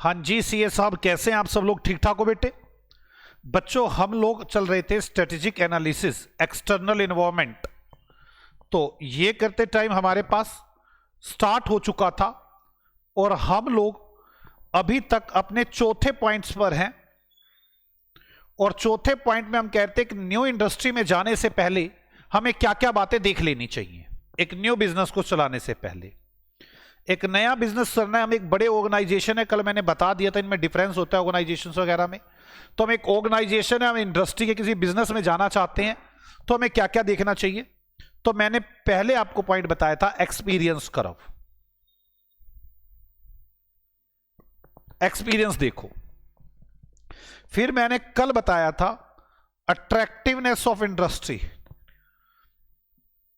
हाँ जी सीए साहब, कैसे हैं आप सब लोग? ठीक ठाक हो बेटे? बच्चों, हम लोग चल रहे थे स्ट्रेटेजिक एनालिसिस एक्सटर्नल एनवायरनमेंट। तो ये करते टाइम हमारे पास स्टार्ट हो चुका था और हम लोग अभी तक अपने चौथे पॉइंट्स पर हैं। और चौथे पॉइंट में हम कहते हैं कि न्यू इंडस्ट्री में जाने से पहले हमें क्या क्या बातें देख लेनी चाहिए। एक न्यू बिजनेस को चलाने से पहले एक नया बिजनेस करना है, हम एक बड़े ऑर्गेनाइजेशन है, कल मैंने बता दिया था इनमें डिफरेंस होता है ऑर्गेनाइजेशन वगैरह में। तो हम एक ऑर्गेनाइजेशन है, हम इंडस्ट्री के किसी बिजनेस में जाना चाहते हैं तो हमें क्या क्या देखना चाहिए। तो मैंने पहले आपको पॉइंट बताया था एक्सपीरियंस कर्व। एक्सपीरियंस देखो। फिर मैंने कल बताया था अट्रैक्टिवनेस ऑफ इंडस्ट्री,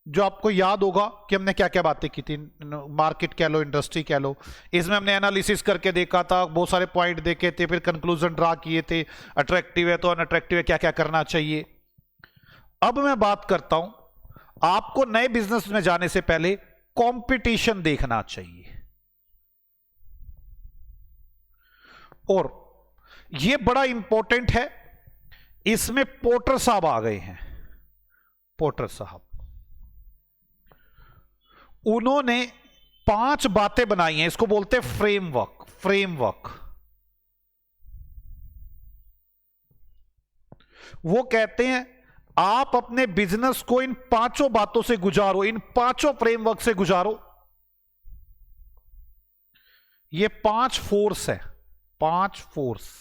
जो आपको याद होगा कि हमने क्या क्या बातें की थी। मार्केट कह लो, इंडस्ट्री कह लो, इसमें हमने एनालिसिस करके देखा था, बहुत सारे पॉइंट देखे थे, फिर कंक्लूजन ड्रा किए थे। अट्रैक्टिव है तो अनअट्रैक्टिव है, क्या क्या करना चाहिए। अब मैं बात करता हूं, आपको नए बिजनेस में जाने से पहले कंपटीशन देखना चाहिए। और यह बड़ा इंपॉर्टेंट है। इसमें पोर्टर साहब आ गए हैं। पोर्टर साहब, उन्होंने 5 बातें बनाई हैं, इसको बोलते हैं फ्रेमवर्क। फ्रेमवर्क वो कहते हैं आप अपने बिजनेस को इन 5 बातों से गुजारो, इन 5 फ्रेमवर्क से गुजारो। ये 5 फोर्स है, 5 फोर्स।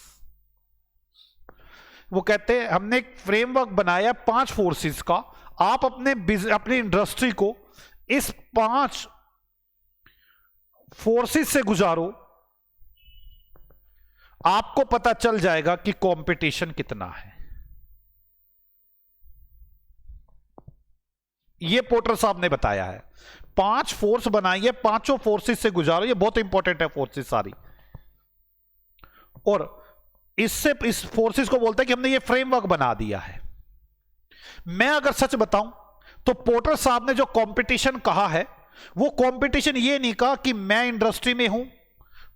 वो कहते हैं हमने एक फ्रेमवर्क बनाया 5 फोर्सेस का, आप अपनी इंडस्ट्री को इस 5 फोर्सेस से गुजारो, आपको पता चल जाएगा कि कंपटीशन कितना है। यह पोर्टर साहब ने बताया है। 5 फोर्स बनाइए, 5 फोर्सेस से गुजारो। यह बहुत इंपॉर्टेंट है फोर्सेस सारी। और इससे इस फोर्सेस को बोलते हैं कि हमने ये फ्रेमवर्क बना दिया है। मैं अगर सच बताऊं तो पोर्टर साहब ने जो कंपटीशन कहा है, वो कंपटीशन ये नहीं कहा कि मैं इंडस्ट्री में हूं,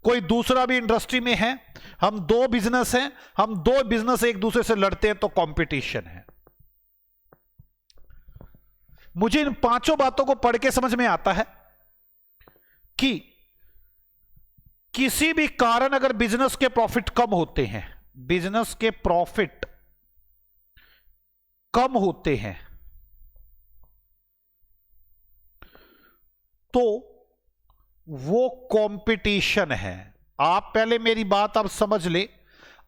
कोई दूसरा भी इंडस्ट्री में है, हम 2 बिजनेस हैं, हम 2 बिजनेस एक दूसरे से लड़ते हैं तो कंपटीशन है। मुझे इन 5 बातों को पढ़ के समझ में आता है कि किसी भी कारण अगर बिजनेस के प्रॉफिट कम होते हैं, बिजनेस के प्रॉफिट कम होते हैं, तो वो कंपटीशन है। आप पहले मेरी बात आप समझ ले।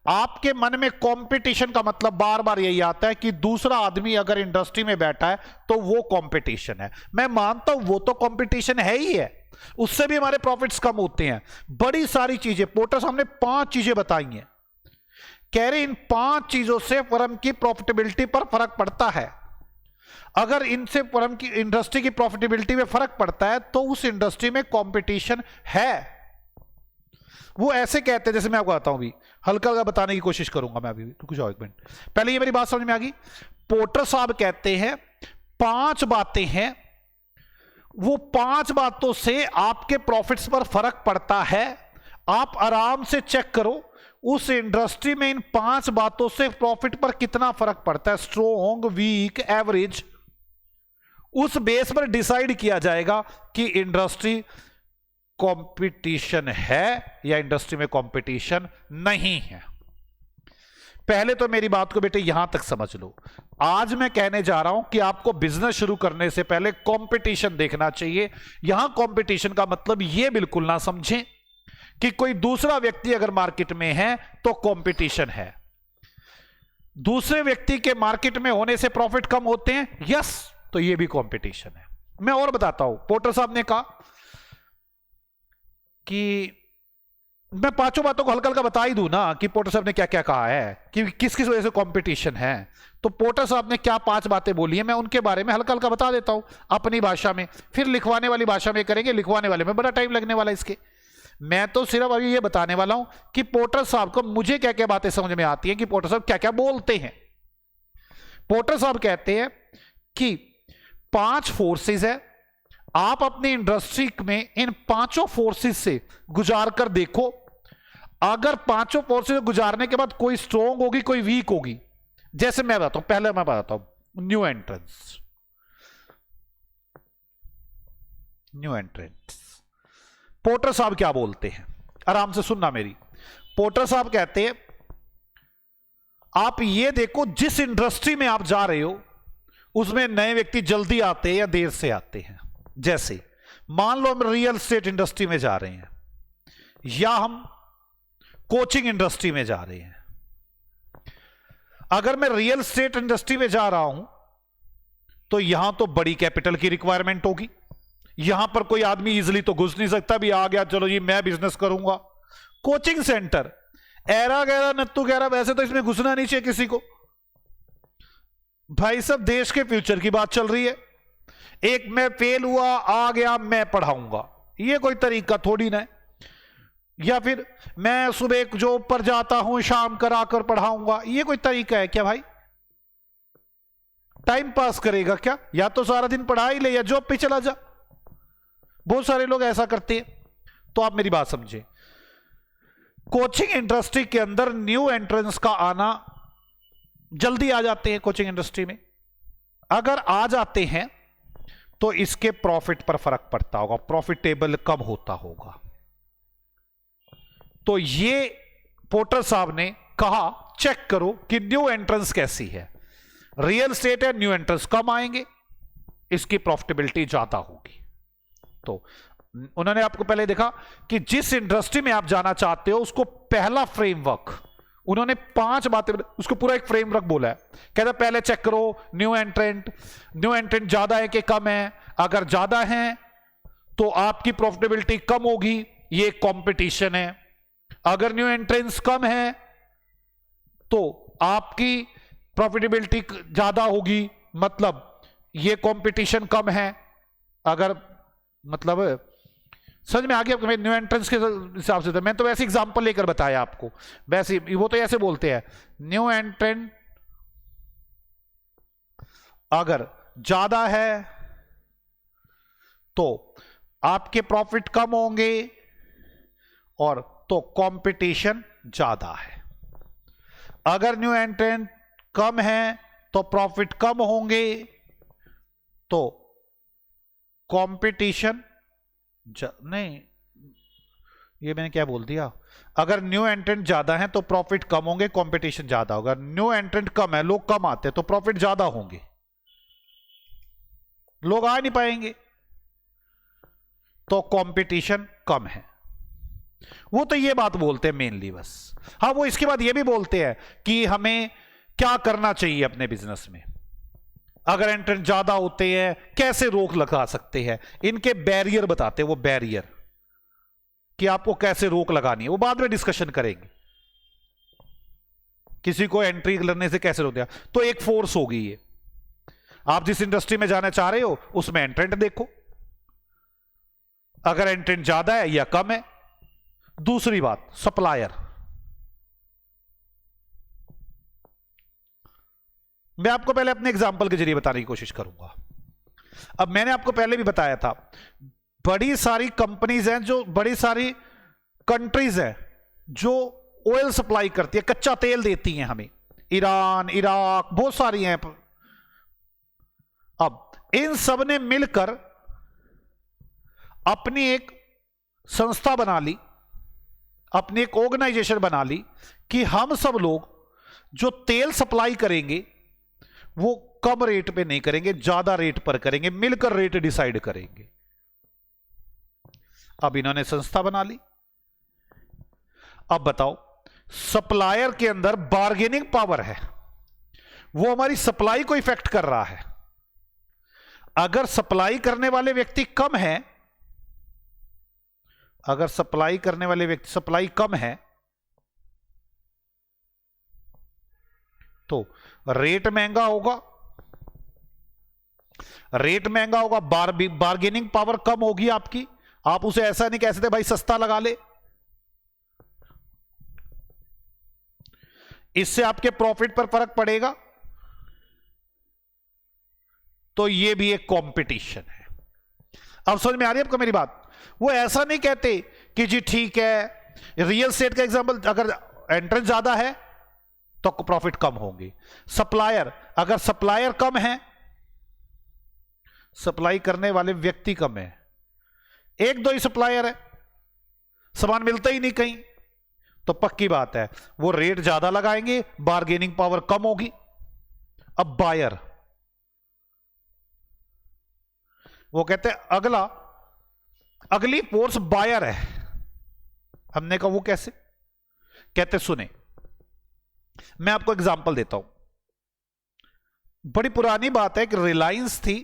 आपके मन में कंपटीशन का मतलब बार बार यही आता है कि दूसरा आदमी अगर इंडस्ट्री में बैठा है तो वो कंपटीशन है। मैं मानता हूं वो तो कंपटीशन है ही है, उससे भी हमारे प्रॉफिट्स कम होते हैं। बड़ी सारी चीजें पोर्टर साहब ने 5 चीजें बताई हैं। कह रहे इन 5 चीजों से फर्म की प्रॉफिटेबिलिटी पर फर्क पड़ता है। अगर इनसे फर्म की इंडस्ट्री की प्रॉफिटेबिलिटी में फर्क पड़ता है तो उस इंडस्ट्री में कंपटीशन है। वो ऐसे कहते हैं, जैसे मैं आपको बताता हूं, भी हल्का हल्का बताने की कोशिश करूंगा मैं अभी। रुक जाओ 1 मिनट, पहले ये मेरी बात समझ में आ गई। पोर्टर साहब कहते हैं 5 बातें हैं, वो 5 बातों से आपके प्रॉफिट्स पर फर्क पड़ता है। आप आराम से चेक करो उस इंडस्ट्री में इन 5 बातों से प्रॉफिट पर कितना फर्क पड़ता है, स्ट्रॉन्ग, वीक, एवरेज। उस बेस पर डिसाइड किया जाएगा कि इंडस्ट्री कंपटीशन है या इंडस्ट्री में कंपटीशन नहीं है। पहले तो मेरी बात को बेटे यहां तक समझ लो। आज मैं कहने जा रहा हूं कि आपको बिजनेस शुरू करने से पहले कंपटीशन देखना चाहिए। यहां कंपटीशन का मतलब यह बिल्कुल ना समझें कि कोई दूसरा व्यक्ति अगर मार्केट में है तो कंपटीशन है। दूसरे व्यक्ति के मार्केट में होने से प्रॉफिट कम होते हैं, यस, तो यह भी कंपटीशन है। मैं और बताता हूं। पोर्टर साहब ने कहा कि मैं 5 बातों को हल्का हल्का बता ही दूं ना कि पोर्टर साहब ने क्या क्या कहा है कि किस किस वजह से कंपटीशन है। तो पोर्टर साहब ने क्या 5 बातें बोली है, मैं उनके बारे में हल्का हल्का बता देता हूं अपनी भाषा में। फिर लिखवाने वाली भाषा में करेंगे, लिखवाने वाले में बड़ा टाइम लगने वाला इसके। मैं तो सिर्फ अभी ये बताने वाला हूं कि पोर्टर साहब को मुझे क्या क्या बातें समझ में आती हैं कि पोर्टर साहब क्या क्या बोलते हैं। पोर्टर साहब कहते हैं कि 5 फोर्सेस है, आप अपनी इंडस्ट्री में इन 5 फोर्सेस से गुजार कर देखो, अगर पांचों पोर्शन गुजारने के बाद कोई स्ट्रोंग होगी कोई वीक होगी, जैसे मैं बताता हूं, पहले मैं बताता हूं new entrance. New entrance porter साहब क्या बोलते हैं, आराम से सुनना मेरी। पोर्टर साहब कहते हैं आप ये देखो जिस इंडस्ट्री में आप जा रहे हो उसमें नए व्यक्ति जल्दी आते हैं या देर से आते हैं। जैसे मान लो हम रियल एस्टेट इंडस्ट्री में जा रहे हैं या हम कोचिंग इंडस्ट्री में जा रहे हैं। अगर मैं रियल एस्टेट इंडस्ट्री में जा रहा हूं तो यहां तो बड़ी कैपिटल की रिक्वायरमेंट होगी, यहां पर कोई आदमी इजीली तो घुस नहीं सकता, भी आ गया चलो जी मैं बिजनेस करूंगा। कोचिंग सेंटर एरा गैरा नत्तू गैरा, वैसे तो इसमें घुसना नहीं चाहिए किसी को। भाई सब देश के फ्यूचर की बात चल रही है। एक मैं फेल हुआ आ गया मैं पढ़ाऊंगा, ये कोई तरीका थोड़ी ना है। या फिर मैं सुबह जॉब पर जाता हूं शाम कर आकर पढ़ाऊंगा, ये कोई तरीका है क्या भाई? टाइम पास करेगा क्या? या तो सारा दिन पढ़ा ही ले या जॉब पे चला जा। बहुत सारे लोग ऐसा करते हैं। तो आप मेरी बात समझे, कोचिंग इंडस्ट्री के अंदर न्यू एंट्रेंस का आना जल्दी आ जाते हैं। कोचिंग इंडस्ट्री में अगर आ जाते हैं तो इसके प्रॉफिट पर फर्क पड़ता होगा, प्रॉफिटेबल कम होता होगा। तो ये पोर्टर साहब ने कहा चेक करो कि न्यू एंट्रेंस कैसी है। रियल एस्टेट है, न्यू एंट्रेंस कम आएंगे, इसकी प्रॉफिटेबिलिटी ज्यादा होगी। तो उन्होंने आपको पहले देखा कि जिस इंडस्ट्री में आप जाना चाहते हो उसको पहला फ्रेमवर्क, उन्होंने 5 बातें, उसको पूरा एक फ्रेमवर्क बोला है। कहता पहले चेक करो न्यू एंट्रेंट ज्यादा है कि कम है। अगर ज्यादा है तो आपकी प्रॉफिटेबिलिटी कम होगी, ये कंपटीशन है। अगर न्यू एंट्रेंस कम है तो आपकी प्रॉफिटेबिलिटी ज्यादा होगी, मतलब ये कंपटीशन कम है। अगर मतलब समझ में आ गया आपको? न्यू एंट्रेंस के हिसाब से तो मैं तो वैसे एग्जांपल लेकर बताया आपको, वैसे वो तो ऐसे बोलते हैं न्यू एंट्रेंट अगर ज्यादा है तो आपके प्रॉफिट कम होंगे और तो कंपटीशन ज्यादा है। अगर न्यू एंट्रेंट कम है तो प्रॉफिट कम होंगे तो कंपटीशन नहीं, ये मैंने क्या बोल दिया? अगर न्यू एंट्रेंट ज्यादा है तो प्रॉफिट कम होंगे, कंपटीशन ज्यादा होगा। न्यू एंट्रेंट कम है, लोग कम आते हैं तो प्रॉफिट ज्यादा होंगे, लोग आ नहीं पाएंगे तो कंपटीशन कम है। वो तो ये बात बोलते हैं मेनली बस। हाँ, वो इसके बाद ये भी बोलते हैं कि हमें क्या करना चाहिए अपने बिजनेस में। अगर एंट्रेंट ज्यादा होते हैं कैसे रोक लगा सकते हैं, इनके बैरियर बताते हैं। वो बैरियर कि आपको कैसे रोक लगानी है वो बाद में डिस्कशन करेंगे। किसी को एंट्री करने से कैसे रोक दिया, तो एक फोर्स होगी ये। आप जिस इंडस्ट्री में जाना चाह रहे हो उसमें एंट्रेंट देखो, अगर एंट्रेंट ज्यादा है या कम है। दूसरी बात सप्लायर, मैं आपको पहले अपने एग्जांपल के जरिए बताने की कोशिश करूंगा। अब मैंने आपको पहले भी बताया था बड़ी सारी कंपनीज हैं, जो बड़ी सारी कंट्रीज हैं जो ऑयल सप्लाई करती है, कच्चा तेल देती हैं हमें। ईरान, इराक, बहुत सारी हैं। अब इन सब ने मिलकर अपनी एक संस्था बना ली, अपनी एक ऑर्गेनाइजेशन बना ली कि हम सब लोग जो तेल सप्लाई करेंगे वो कम रेट पे नहीं करेंगे, ज्यादा रेट पर करेंगे, मिलकर रेट डिसाइड करेंगे। अब इन्होंने संस्था बना ली। अब बताओ, सप्लायर के अंदर बार्गेनिंग पावर है, वो हमारी सप्लाई को इफेक्ट कर रहा है। अगर सप्लाई करने वाले व्यक्ति कम है, अगर सप्लाई करने वाले व्यक्ति सप्लाई कम है तो रेट महंगा होगा, रेट महंगा होगा, बार्गेनिंग पावर कम होगी आपकी। आप उसे ऐसा नहीं कह सकते भाई सस्ता लगा ले, इससे आपके प्रॉफिट पर फर्क पड़ेगा। तो यह भी एक कंपटीशन है। अब समझ में आ रही है आपको मेरी बात? वो ऐसा नहीं कहते कि जी ठीक है रियल एस्टेट का एग्जांपल, अगर एंट्रेंस ज्यादा है तो प्रॉफिट कम होंगे। सप्लायर, अगर सप्लायर कम है, सप्लाई करने वाले व्यक्ति कम है, एक दो ही सप्लायर है, सामान मिलता ही नहीं कहीं, तो पक्की बात है वो रेट ज्यादा लगाएंगे, बार्गेनिंग पावर कम होगी। अब बायर, वो कहते हैं अगली फोर्स बायर है। हमने कहा वो कैसे? कहते सुने, मैं आपको एग्जांपल देता हूं। बड़ी पुरानी बात है कि रिलायंस थी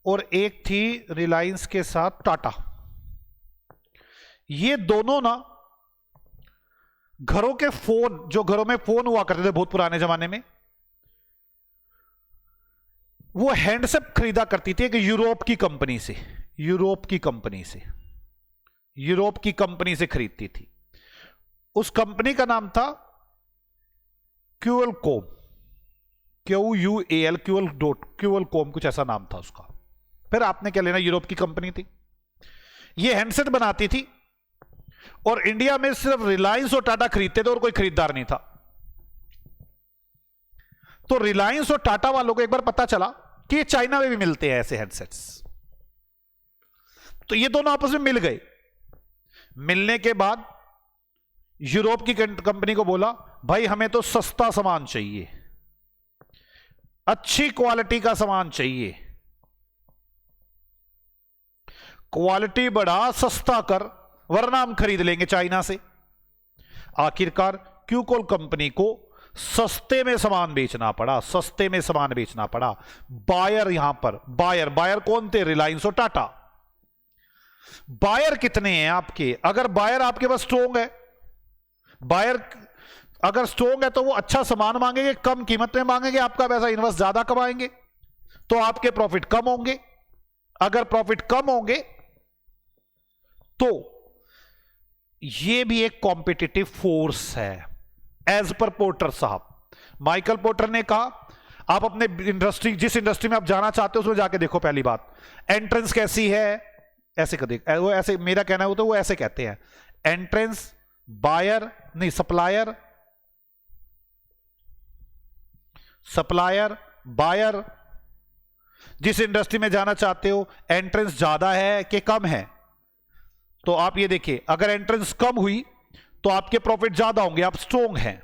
और एक थी रिलायंस के साथ टाटा। ये दोनों ना घरों के फोन, जो घरों में फोन हुआ करते थे बहुत पुराने जमाने में, वो हैंडसेट खरीदा करती थी एक यूरोप की कंपनी से, यूरोप की कंपनी से खरीदती थी। उस कंपनी का नाम था क्यूएलकॉम, QUAL, क्यूएलकॉम, कुछ ऐसा नाम था उसका। फिर आपने क्या लेना, यूरोप की कंपनी थी, ये हैंडसेट बनाती थी और इंडिया में सिर्फ रिलायंस और टाटा खरीदते थे और कोई खरीदार नहीं था। तो रिलायंस और टाटा वालों को एक बार पता चला कि ये चाइना में भी मिलते हैं ऐसे हैंडसेट्स, तो ये दोनों आपस में मिल गए। मिलने के बाद यूरोप की कंपनी को बोला, भाई हमें तो सस्ता सामान चाहिए, अच्छी क्वालिटी का सामान चाहिए, क्वालिटी बढ़ा, सस्ता कर, वरना हम खरीद लेंगे चाइना से। आखिरकार क्यूकोल कंपनी को सस्ते में सामान बेचना पड़ा। बायर, यहां पर बायर कौन थे? रिलायंस और टाटा। बायर कितने हैं आपके? अगर बायर आपके पास स्ट्रोंग है, बायर अगर स्ट्रोंग है तो वो अच्छा सामान मांगेंगे, कम कीमत में मांगेंगे, आपका पैसा इन्वेस्ट ज्यादा कमाएंगे, तो आपके प्रॉफिट कम होंगे। अगर प्रॉफिट कम होंगे तो ये भी एक कॉम्पिटिटिव फोर्स है, एज पर पोर्टर साहब। माइकल पोर्टर ने कहा, आप अपने इंडस्ट्री, जिस इंडस्ट्री में आप जाना चाहते हो उसमें जाके देखो। पहली बात, एंट्रेंस कैसी है, ऐसे कर देख, वो ऐसे, मेरा कहना है वो ऐसे कहते हैं, एंट्रेंस, बायर नहीं, सप्लायर, बायर। जिस इंडस्ट्री में जाना चाहते हो, एंट्रेंस ज्यादा है कि कम है, तो आप ये देखिए, अगर एंट्रेंस कम हुई तो आपके प्रॉफिट ज्यादा होंगे, आप स्ट्रोंग हैं।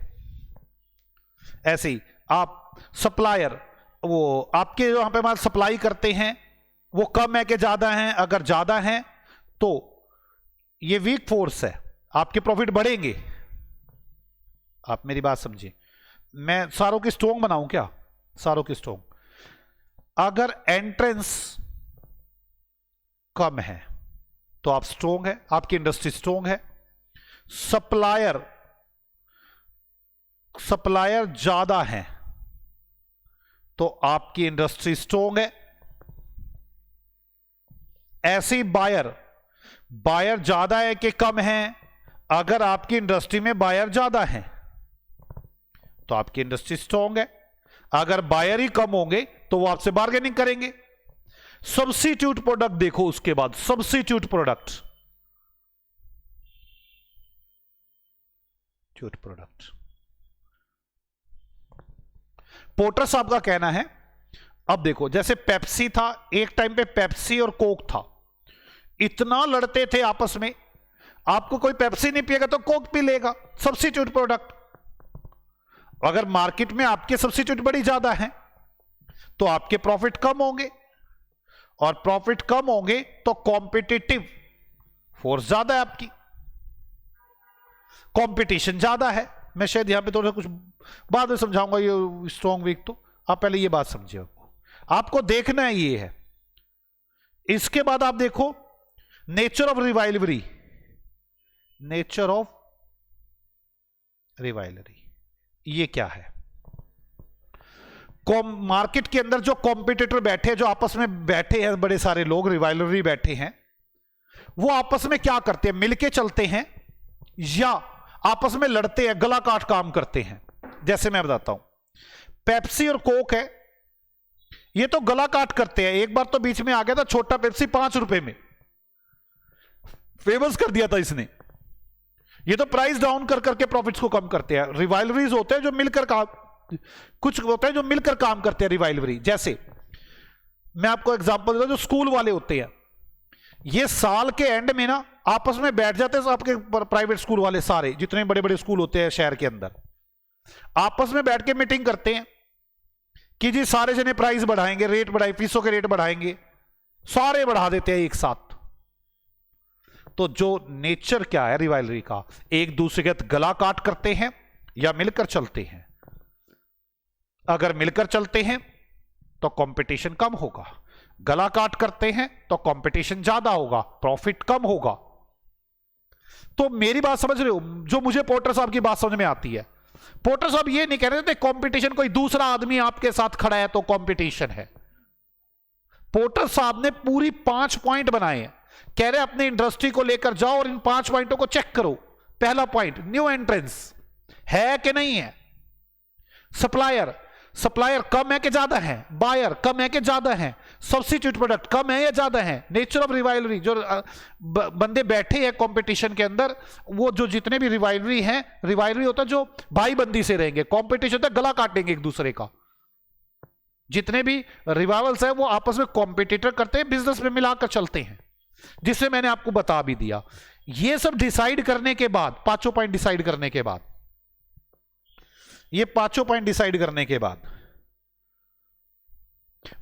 ऐसे ही आप सप्लायर, वो आपके जो यहां पे माल सप्लाई करते हैं वो कम है कि ज्यादा है? अगर ज्यादा है तो ये वीक फोर्स है, आपके प्रॉफिट बढ़ेंगे। आप मेरी बात समझिए, मैं सारों की स्ट्रोंग बनाऊं क्या? सारों की स्ट्रोंग। अगर एंट्रेंस कम है तो आप स्ट्रोंग है, आपकी इंडस्ट्री स्ट्रोंग है। सप्लायर ज्यादा है तो आपकी इंडस्ट्री स्ट्रोंग है। ऐसी बायर ज्यादा है कि कम है? अगर आपकी इंडस्ट्री में बायर ज्यादा है तो आपकी इंडस्ट्री स्ट्रोंग है। अगर बायर ही कम होंगे तो वो आपसे बार्गेनिंग करेंगे। सब्स्टिट्यूट प्रोडक्ट देखो, उसके बाद सब्स्टिट्यूट प्रोडक्ट, पोर्टर साहब का कहना है, अब देखो, जैसे पेप्सी था, एक टाइम पे पेप्सी और कोक था, इतना लड़ते थे आपस में, आपको कोई पेप्सी नहीं पिएगा तो कोक पी लेगा, सब्स्टिट्यूट प्रोडक्ट। अगर मार्केट में आपके सब्स्टिट्यूट बड़ी ज्यादा है तो आपके प्रॉफिट कम होंगे, और प्रॉफिट कम होंगे तो कॉम्पिटिटिव फोर्स ज्यादा है, आपकी कंपटीशन ज्यादा है। मैं शायद यहां पे थोड़ा कुछ बाद में समझाऊंगा ये स्ट्रॉन्ग वीक, तो आप पहले ये बात समझिए, आपको देखना है ये है। इसके बाद आप देखो नेचर ऑफ रिवाइलरी, ये क्या है? मार्केट के अंदर जो कॉम्पिटिटर बैठे, जो आपस में बैठे हैं, बड़े सारे लोग रिवाइलरी बैठे हैं, वो आपस में क्या करते हैं? मिलके चलते हैं या आपस में लड़ते हैं, गला काट काम करते हैं? जैसे मैं बताता हूं, पेप्सी और कोक है, ये तो गला काट करते हैं। एक बार तो बीच में आ गया था छोटा पेप्सी, 5 रुपए में फेमस कर दिया था इसने। ये तो प्राइस डाउन कर करके प्रॉफिट्स को कम करते हैं। रिवाइलरीज होते हैं जो मिलकर काम, कुछ होते हैं जो मिलकर काम करते हैं रिवाइलरी। जैसे मैं आपको एग्जांपल देता हूं, जो स्कूल वाले होते हैं, ये साल के एंड में ना आपस में बैठ जाते हैं, आपके प्राइवेट स्कूल वाले सारे जितने बड़े बड़े स्कूल होते हैं शहर के अंदर, आपस में बैठ के मीटिंग करते हैं कि जी सारे जने प्राइस बढ़ाएंगे, रेट बढ़ाए, फीसों के रेट बढ़ाएंगे, सारे बढ़ा देते हैं एक साथ। तो जो नेचर क्या है रिवाइलरी का, एक दूसरे के गला काट करते हैं या मिलकर चलते हैं। अगर मिलकर चलते हैं तो कंपटीशन कम होगा, गला काट करते हैं तो कंपटीशन ज्यादा होगा, प्रॉफिट कम होगा। तो मेरी बात समझ रहे हो? जो मुझे पोर्टर साहब की बात समझ में आती है, पोर्टर साहब ये नहीं कह रहे थे कंपटीशन कोई दूसरा आदमी आपके साथ खड़ा है तो कंपटीशन है। पोर्टर साहब ने पूरी 5 पॉइंट बनाए हैं, कह रहे अपनी इंडस्ट्री को लेकर जाओ और इन 5 पॉइंटों को चेक करो। पहला पॉइंट, न्यू एंट्रेंस है कि नहीं है, सप्लायर कम है कि ज्यादा है, बायर कम है कि ज्यादा है, सब्स्टिट्यूट प्रोडक्ट कम है या ज्यादा है, नेचर ऑफ रिवाइलरी, जो बंदे बैठे हैं कंपटीशन के अंदर, वो जो जितने भी रिवाइलरी हैं, रिवाइलरी होता है जो भाई बंदी से रहेंगे, कंपटीशन होता है गला काटेंगे एक दूसरे का। जितने भी रिवाइवल्स है वो आपस में कॉम्पिटिटर करते हैं, बिजनेस में मिलाकर चलते हैं, जिससे मैंने आपको बता भी दिया। ये सब डिसाइड करने के बाद, 5 पॉइंट डिसाइड करने के बाद, ये 5 पॉइंट डिसाइड करने के बाद,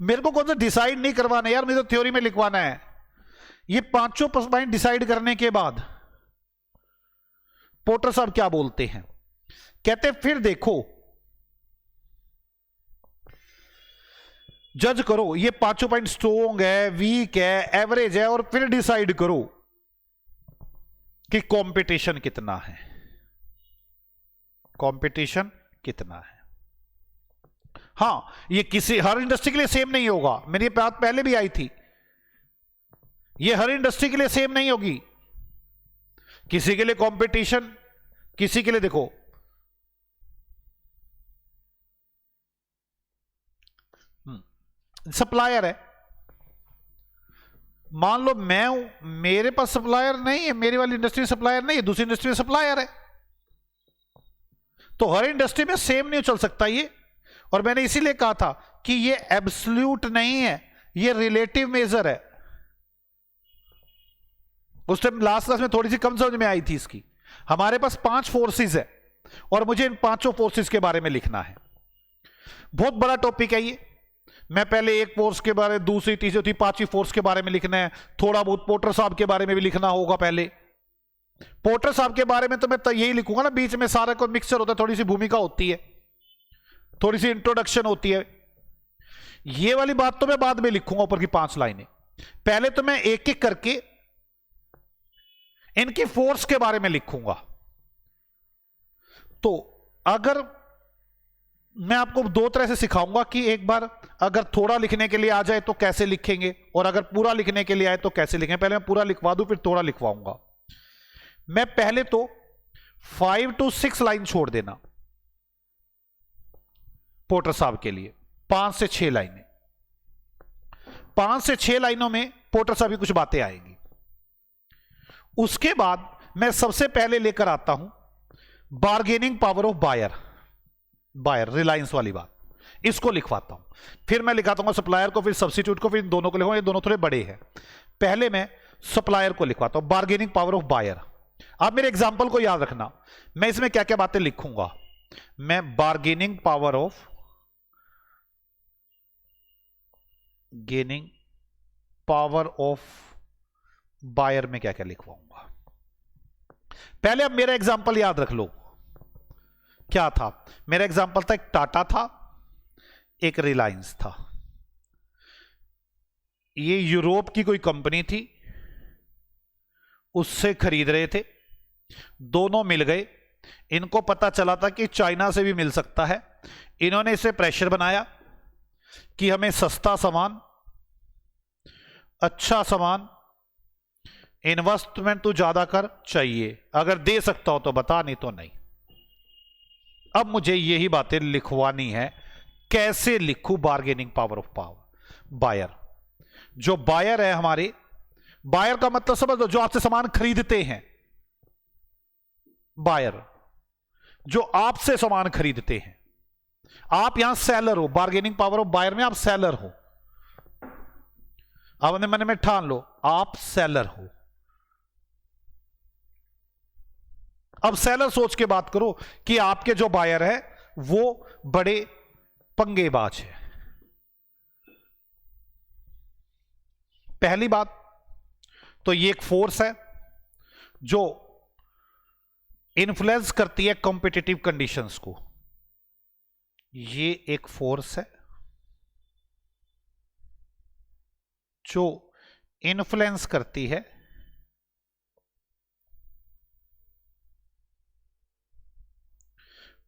मेरे को कौन सा डिसाइड नहीं करवाना यार, मुझे तो थ्योरी में लिखवाना है। ये 5 पॉइंट डिसाइड करने के बाद पोर्टर साहब क्या बोलते हैं, कहते फिर देखो, जज करो ये 5 पॉइंट स्ट्रोंग है, वीक है, एवरेज है, और फिर डिसाइड करो कि कंपटीशन कितना है, कंपटीशन कितना है। हां, ये किसी हर इंडस्ट्री के लिए सेम नहीं होगा, मेरी बात पहले भी आई थी, ये हर इंडस्ट्री के लिए सेम नहीं होगी। किसी के लिए कंपटीशन, किसी के लिए देखो, सप्लायर है, मान लो मैं हूं, मेरे पास सप्लायर नहीं है, मेरी वाली इंडस्ट्री सप्लायर नहीं है, दूसरी इंडस्ट्री में सप्लायर है, तो हर इंडस्ट्री में सेम नहीं चल सकता ये। और मैंने इसीलिए कहा था कि ये एब्सोल्यूट नहीं है, ये रिलेटिव मेजर है। उस टाइम लास्ट क्लास में थोड़ी सी कम समझ में आई थी इसकी। हमारे पास 5 फोर्सेस है और मुझे इन 5 फोर्सेस के बारे में लिखना है। बहुत बड़ा टॉपिक है ये, मैं पहले एक फोर्स के बारे में, दूसरी, तीसरी, चौथी, 5वीं फोर्स के बारे में लिखना है, थोड़ा बहुत पोर्टर साहब के बारे में भी लिखना होगा। पहले पोर्टर साहब के बारे में तो मैं यही लिखूंगा ना, बीच में सारा कोई मिक्सचर होता है, थोड़ी सी भूमिका होती है, थोड़ी सी इंट्रोडक्शन होती है। ये वाली बात तो मैं बाद में लिखूंगा, ऊपर की 5 लाइनें। पहले तो मैं एक एक करके इनकी फोर्स के बारे में लिखूंगा। तो अगर मैं आपको 2 तरह से सिखाऊंगा कि एक बार अगर थोड़ा लिखने के लिए आ जाए तो कैसे लिखेंगे, और अगर पूरा लिखने के लिए आए तो कैसे लिखेंगे। पहले मैं पूरा लिखवा दूं, फिर थोड़ा लिखवाऊंगा। मैं पहले तो 5 to 6 लाइन छोड़ देना पोर्टर साहब के लिए, 5 से 6 लाइनें। 5 से 6 लाइनों में पोर्टर साहब की कुछ बातें आएंगी। उसके बाद मैं सबसे पहले लेकर आता हूं bargaining power of buyer, Reliance वाली बात, इसको लिखवाता हूं। फिर मैं लिखाता हूं सप्लायर को, फिर सब्स्टिट्यूट को, फिर इन दोनों को लिखूंगा, ये दोनों थोड़े बड़े हैं। पहले मैं सप्लायर को लिखवाता हूं, बार्गेनिंग पावर ऑफ बायर। आप मेरे एग्जाम्पल को याद रखना, मैं इसमें क्या क्या बातें लिखूंगा। मैं बार्गेनिंग पावर ऑफ बायर में क्या क्या लिखवाऊंगा। पहले अब मेरा एग्जाम्पल याद रख लो, क्या था मेरा एग्जाम्पल? था एक टाटा था, एक रिलायंस था। ये यूरोप की कोई कंपनी थी, उससे खरीद रहे थे, दोनों मिल गए। इनको पता चला था कि चाइना से भी मिल सकता है। इन्होंने इसे प्रेशर बनाया कि हमें सस्ता सामान, अच्छा सामान, इन्वेस्टमेंट तो ज्यादा कर चाहिए, अगर दे सकता हो तो बता, नहीं तो नहीं। अब मुझे यही बातें लिखवानी है। कैसे लिखूं बार्गेनिंग पावर ऑफ बायर? जो बायर है हमारे, बायर का मतलब समझ लो, जो आपसे सामान खरीदते हैं, बायर जो आपसे सामान खरीदते हैं। आप यहां सेलर हो, बार्गेनिंग पावर ऑफ बायर में आप सेलर हो। अपने मन में ठान लो आप सेलर हो। अब सेलर सोच के बात करो कि आपके जो बायर है वो बड़े पंगेबाज है। पहली बात तो ये एक फोर्स है जो इन्फ्लुएंस करती है कॉम्पिटिटिव कंडीशंस को। ये एक फोर्स है जो इन्फ्लुएंस करती है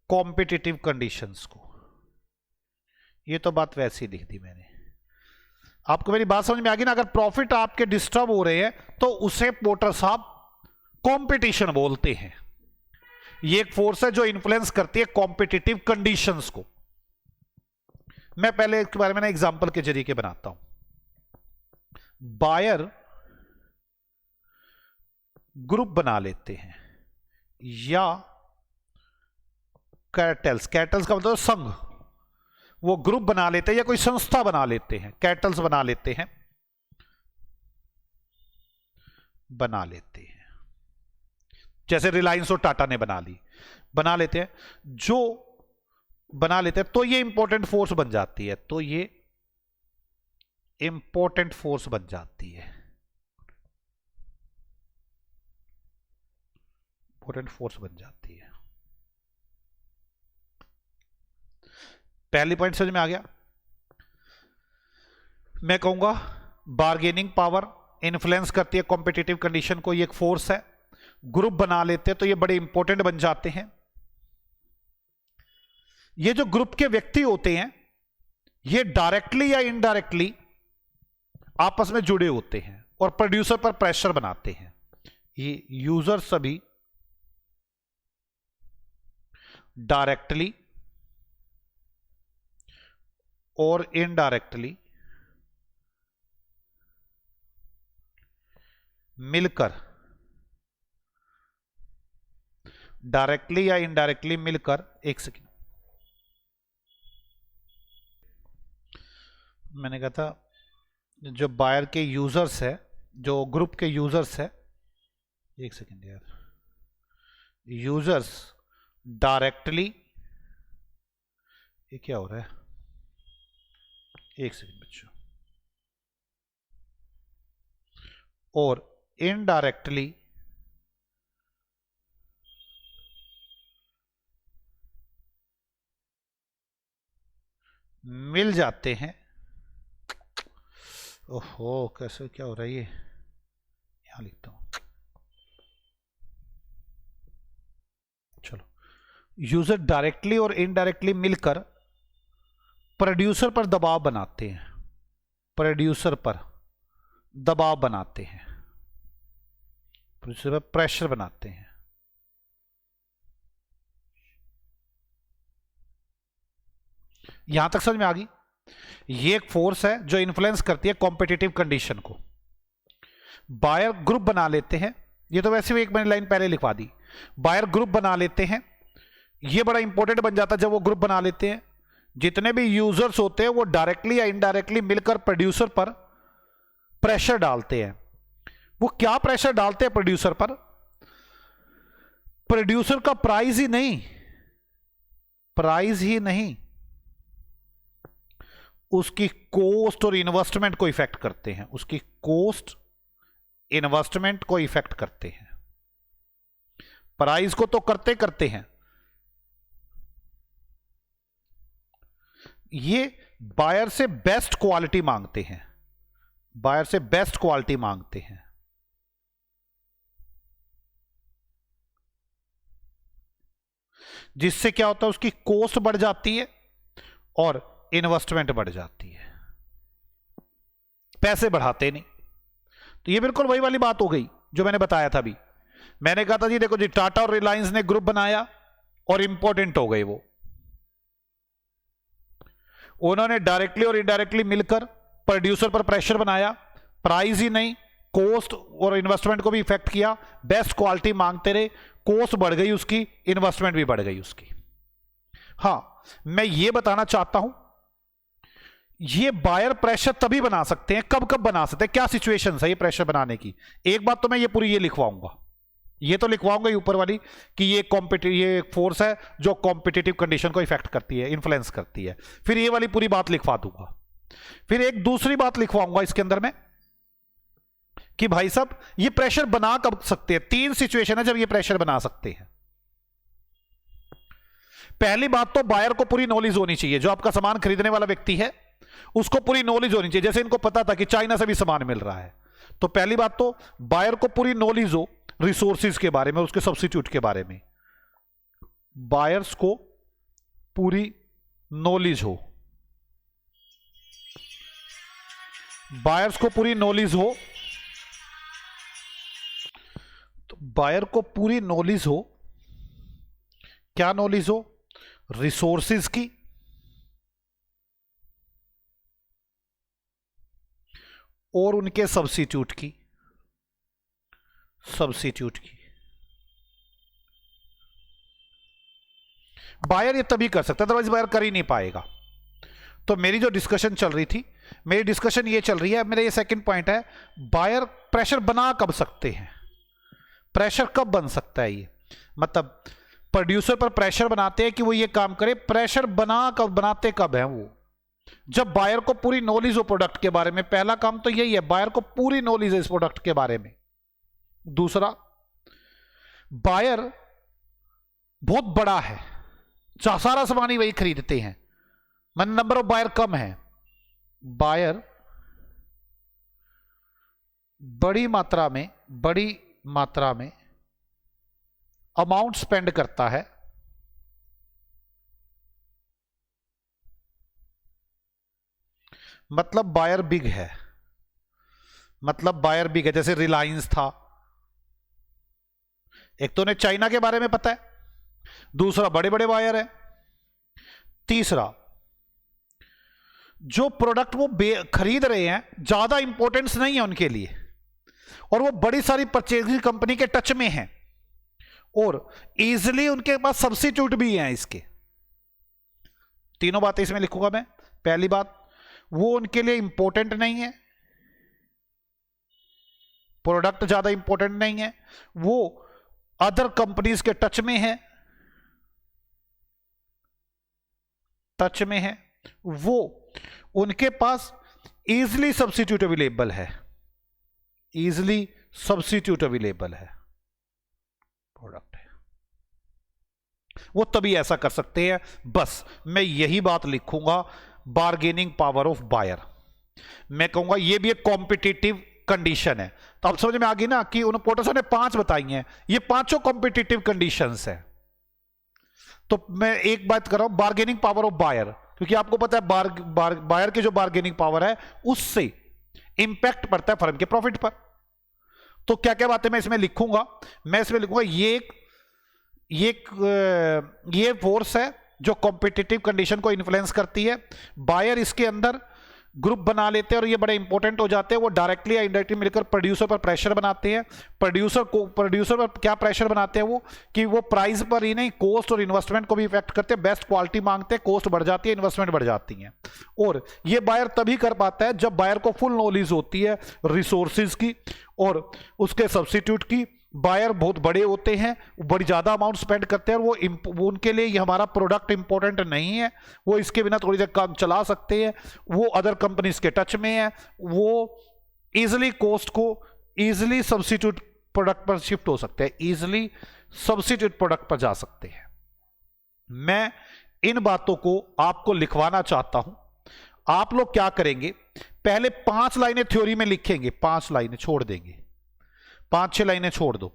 कॉम्पिटिटिव कंडीशंस को। ये तो बात वैसी लिख दी मैंने। आपको मेरी बात समझ में आ गई ना? अगर प्रॉफिट आपके डिस्टर्ब हो रहे हैं तो उसे पोर्टर साहब कंपटीशन बोलते हैं। ये एक फोर्स है जो इन्फ्लुएंस करती है कॉम्पिटिटिव कंडीशंस को। मैं पहले इसके बारे में ना एग्जांपल के जरिए बनाता हूं। बायर ग्रुप बना लेते हैं या कैटल्स, कैटल्स का मतलब संघ, वो ग्रुप बना लेते हैं या कोई संस्था बना लेते हैं, कैटल्स बना लेते हैं, जैसे रिलायंस और टाटा ने बना ली, बना लेते हैं। जो बना लेते हैं तो ये इंपॉर्टेंट फोर्स बन जाती है, तो ये इंपॉर्टेंट फोर्स बन जाती है, इंपॉर्टेंट फोर्स बन जाती है। पहली पॉइंट समझ में आ गया? मैं कहूंगा बार्गेनिंग पावर इन्फ्लुएंस करती है कॉम्पिटिटिव कंडीशन को, ये एक फोर्स है। ग्रुप बना लेते हैं तो ये बड़े इंपॉर्टेंट बन जाते हैं। ये जो ग्रुप के व्यक्ति होते हैं ये डायरेक्टली या इनडायरेक्टली आपस में जुड़े होते हैं और प्रोड्यूसर पर प्रेशर बनाते हैं। ये यूजर सभी डायरेक्टली और इनडायरेक्टली मिलकर, डायरेक्टली या इनडायरेक्टली मिलकर, एक सेकेंड, मैंने कहा था जो बायर के यूजर्स है, जो ग्रुप के यूजर्स है, एक सेकेंड यार, यूजर्स डायरेक्टली, ये क्या हो रहा है, एक सेकेंड बच्चों, और इनडायरेक्टली मिल जाते हैं। ओहो कैसे, क्या हो रहा है ये, यहां लिखता हूं, चलो। यूजर डायरेक्टली और इनडायरेक्टली मिलकर प्रोड्यूसर पर दबाव बनाते हैं, प्रोड्यूसर पर दबाव बनाते हैं, प्रोड्यूसर पर प्रेशर बनाते हैं। यहां तक समझ में आ गई? ये एक फोर्स है जो इन्फ्लुएंस करती है कॉम्पिटिटिव कंडीशन को। बायर ग्रुप बना लेते हैं, ये तो वैसे भी एक मैंने लाइन पहले लिखवा दी। बायर ग्रुप बना लेते हैं, ये बड़ा इंपॉर्टेंट बन जाता है जब वो ग्रुप बना लेते हैं। जितने भी यूजर्स होते हैं वो डायरेक्टली या इनडायरेक्टली मिलकर प्रोड्यूसर पर प्रेशर डालते हैं। वो क्या प्रेशर डालते हैं प्रोड्यूसर पर? प्रोड्यूसर का प्राइस ही नहीं, प्राइस ही नहीं, उसकी कॉस्ट और इन्वेस्टमेंट को इफेक्ट करते हैं, उसकी कॉस्ट इन्वेस्टमेंट को इफेक्ट करते हैं। प्राइस को तो करते करते हैं, ये बायर से बेस्ट क्वालिटी मांगते हैं, बायर से बेस्ट क्वालिटी मांगते हैं। जिससे क्या होता है, उसकी कॉस्ट बढ़ जाती है और इन्वेस्टमेंट बढ़ जाती है, पैसे बढ़ाते नहीं। तो ये बिल्कुल वही वाली बात हो गई जो मैंने बताया था अभी। मैंने कहा था जी देखो जी, टाटा और रिलायंस ने ग्रुप बनाया और इंपॉर्टेंट हो गए वो, उन्होंने डायरेक्टली और इनडायरेक्टली मिलकर प्रोड्यूसर पर प्रेशर बनाया, प्राइस ही नहीं कॉस्ट और इन्वेस्टमेंट को भी इफेक्ट किया, बेस्ट क्वालिटी मांगते रहे, कॉस्ट बढ़ गई उसकी, इन्वेस्टमेंट भी बढ़ गई उसकी। हां, मैं ये बताना चाहता हूं, ये बायर प्रेशर तभी बना सकते हैं, कब कब बना सकते हैं, क्या सिचुएशन है ये प्रेशर बनाने की। एक बात तो मैं ये पूरी ये लिखवाऊंगा, ये तो लिखवाऊंगा ऊपर वाली कि ये फोर्स है जो कॉम्पिटिटिव कंडीशन को इफेक्ट करती है, इन्फ्लुएंस करती है। फिर ये वाली पूरी बात लिखवा दूंगा। फिर एक दूसरी बात लिखवाऊंगा इसके अंदर में कि भाई साहब ये प्रेशर बना कब सकते हैं। 3 सिचुएशन है जब ये प्रेशर बना सकते हैं। पहली बात तो बायर को पूरी नॉलेज होनी चाहिए, जो आपका सामान खरीदने वाला व्यक्ति है उसको पूरी नॉलेज होनी चाहिए। जैसे इनको पता था कि चाइना से भी सामान मिल रहा है, तो पहली बात तो बायर को पूरी नॉलेज हो रिसोर्सेज के बारे में, उसके सब्स्टिट्यूट के बारे में। बायर्स को पूरी नॉलेज हो, बायर्स को पूरी नॉलेज हो, तो बायर को पूरी नॉलेज हो, क्या नॉलेज हो, रिसोर्सेज की और उनके सब्स्टिट्यूट की, बायर ये तभी कर सकता है, अदरवाइज बायर कर ही नहीं पाएगा। तो मेरी जो डिस्कशन चल रही थी, मेरी डिस्कशन ये चल रही है, मेरा ये सेकंड पॉइंट है, बायर प्रेशर बना कब सकते हैं, प्रेशर कब बन सकता है। ये मतलब प्रोड्यूसर पर प्रेशर बनाते हैं कि वो ये काम करे, प्रेशर बनाते कब है वो, जब बायर को पूरी नॉलेज हो प्रोडक्ट के बारे में। पहला काम तो यही है, बायर को पूरी नॉलेज है इस प्रोडक्ट के बारे में। दूसरा, बायर बहुत बड़ा है, सारा सामान ही वही खरीदते हैं, मन नंबर ऑफ बायर कम है। बायर बड़ी मात्रा में अमाउंट स्पेंड करता है, मतलब बायर बिग है, जैसे रिलायंस था। एक तो उन्हें चाइना के बारे में पता है, दूसरा बड़े बड़े बायर है, तीसरा जो प्रोडक्ट वो खरीद रहे हैं ज्यादा इंपॉर्टेंस नहीं है उनके लिए, और वो बड़ी सारी परचेजिंग कंपनी के टच में है, और इजिली उनके पास सब्स्टिट्यूट भी हैं इसके। तीनों बातें इसमें लिखूंगा मैं। पहली बात, वो उनके लिए इंपॉर्टेंट नहीं है, प्रोडक्ट ज्यादा इंपॉर्टेंट नहीं है, वो अदर कंपनीज के टच में है, वो उनके पास इजिली सब्स्टिट्यूट अवेलेबल है, प्रोडक्ट है, वो तभी ऐसा कर सकते हैं। बस मैं यही बात लिखूंगा, बार्गेनिंग पावर ऑफ बायर। मैं कहूंगा ये भी एक कॉम्पिटिटिव कंडीशन है। तो अब समझ में आ गई ना कि उन पोर्टर्स ने 5 बताई हैं, ये 5 कॉम्पिटिटिव कंडीशंस है। तो मैं एक बात कर रहा हूं, बार्गेनिंग पावर ऑफ बायर, क्योंकि आपको पता है बायर की जो बार्गेनिंग पावर है उससे इंपैक्ट पड़ता है फर्म के प्रॉफिट पर। तो क्या क्या बातें मैं इसमें लिखूंगा, ये फोर्स है जो कॉम्पिटिटिव कंडीशन को इन्फ्लुएंस करती है। बायर इसके अंदर ग्रुप बना लेते हैं और ये बड़े इंपॉर्टेंट हो जाते हैं। वो डायरेक्टली या इनडायरेक्टली मिलकर प्रोड्यूसर पर प्रेशर बनाते हैं। प्रोड्यूसर पर क्या प्रेशर बनाते हैं वो, कि वो प्राइस पर ही नहीं, कॉस्ट और इन्वेस्टमेंट को भी इफेक्ट करते हैं। बेस्ट क्वालिटी मांगते हैं, कॉस्ट बढ़ जाती है, इन्वेस्टमेंट बढ़ जाती है। और ये बायर तभी कर पाता है जब बायर को फुल नॉलेज होती है रिसोर्सेज की और उसके सब्स्टिट्यूट की। बायर बहुत बड़े होते हैं, बड़ी ज्यादा अमाउंट स्पेंड करते हैं, और वो उनके लिए ये हमारा प्रोडक्ट इंपॉर्टेंट नहीं है, वो इसके बिना थोड़ी देर काम चला सकते हैं, वो अदर कंपनीज के टच में है, वो इजिली कॉस्ट को इजिली सब्स्टिट्यूट प्रोडक्ट पर शिफ्ट हो सकते हैं, इजिली सब्स्टिट्यूट प्रोडक्ट पर जा सकते हैं। मैं इन बातों को आपको लिखवाना चाहता हूं। आप लोग क्या करेंगे, पहले 5 लाइनें थ्योरी में लिखेंगे, 5 लाइनें छोड़ देंगे, 5-6 लाइनें छोड़ दो।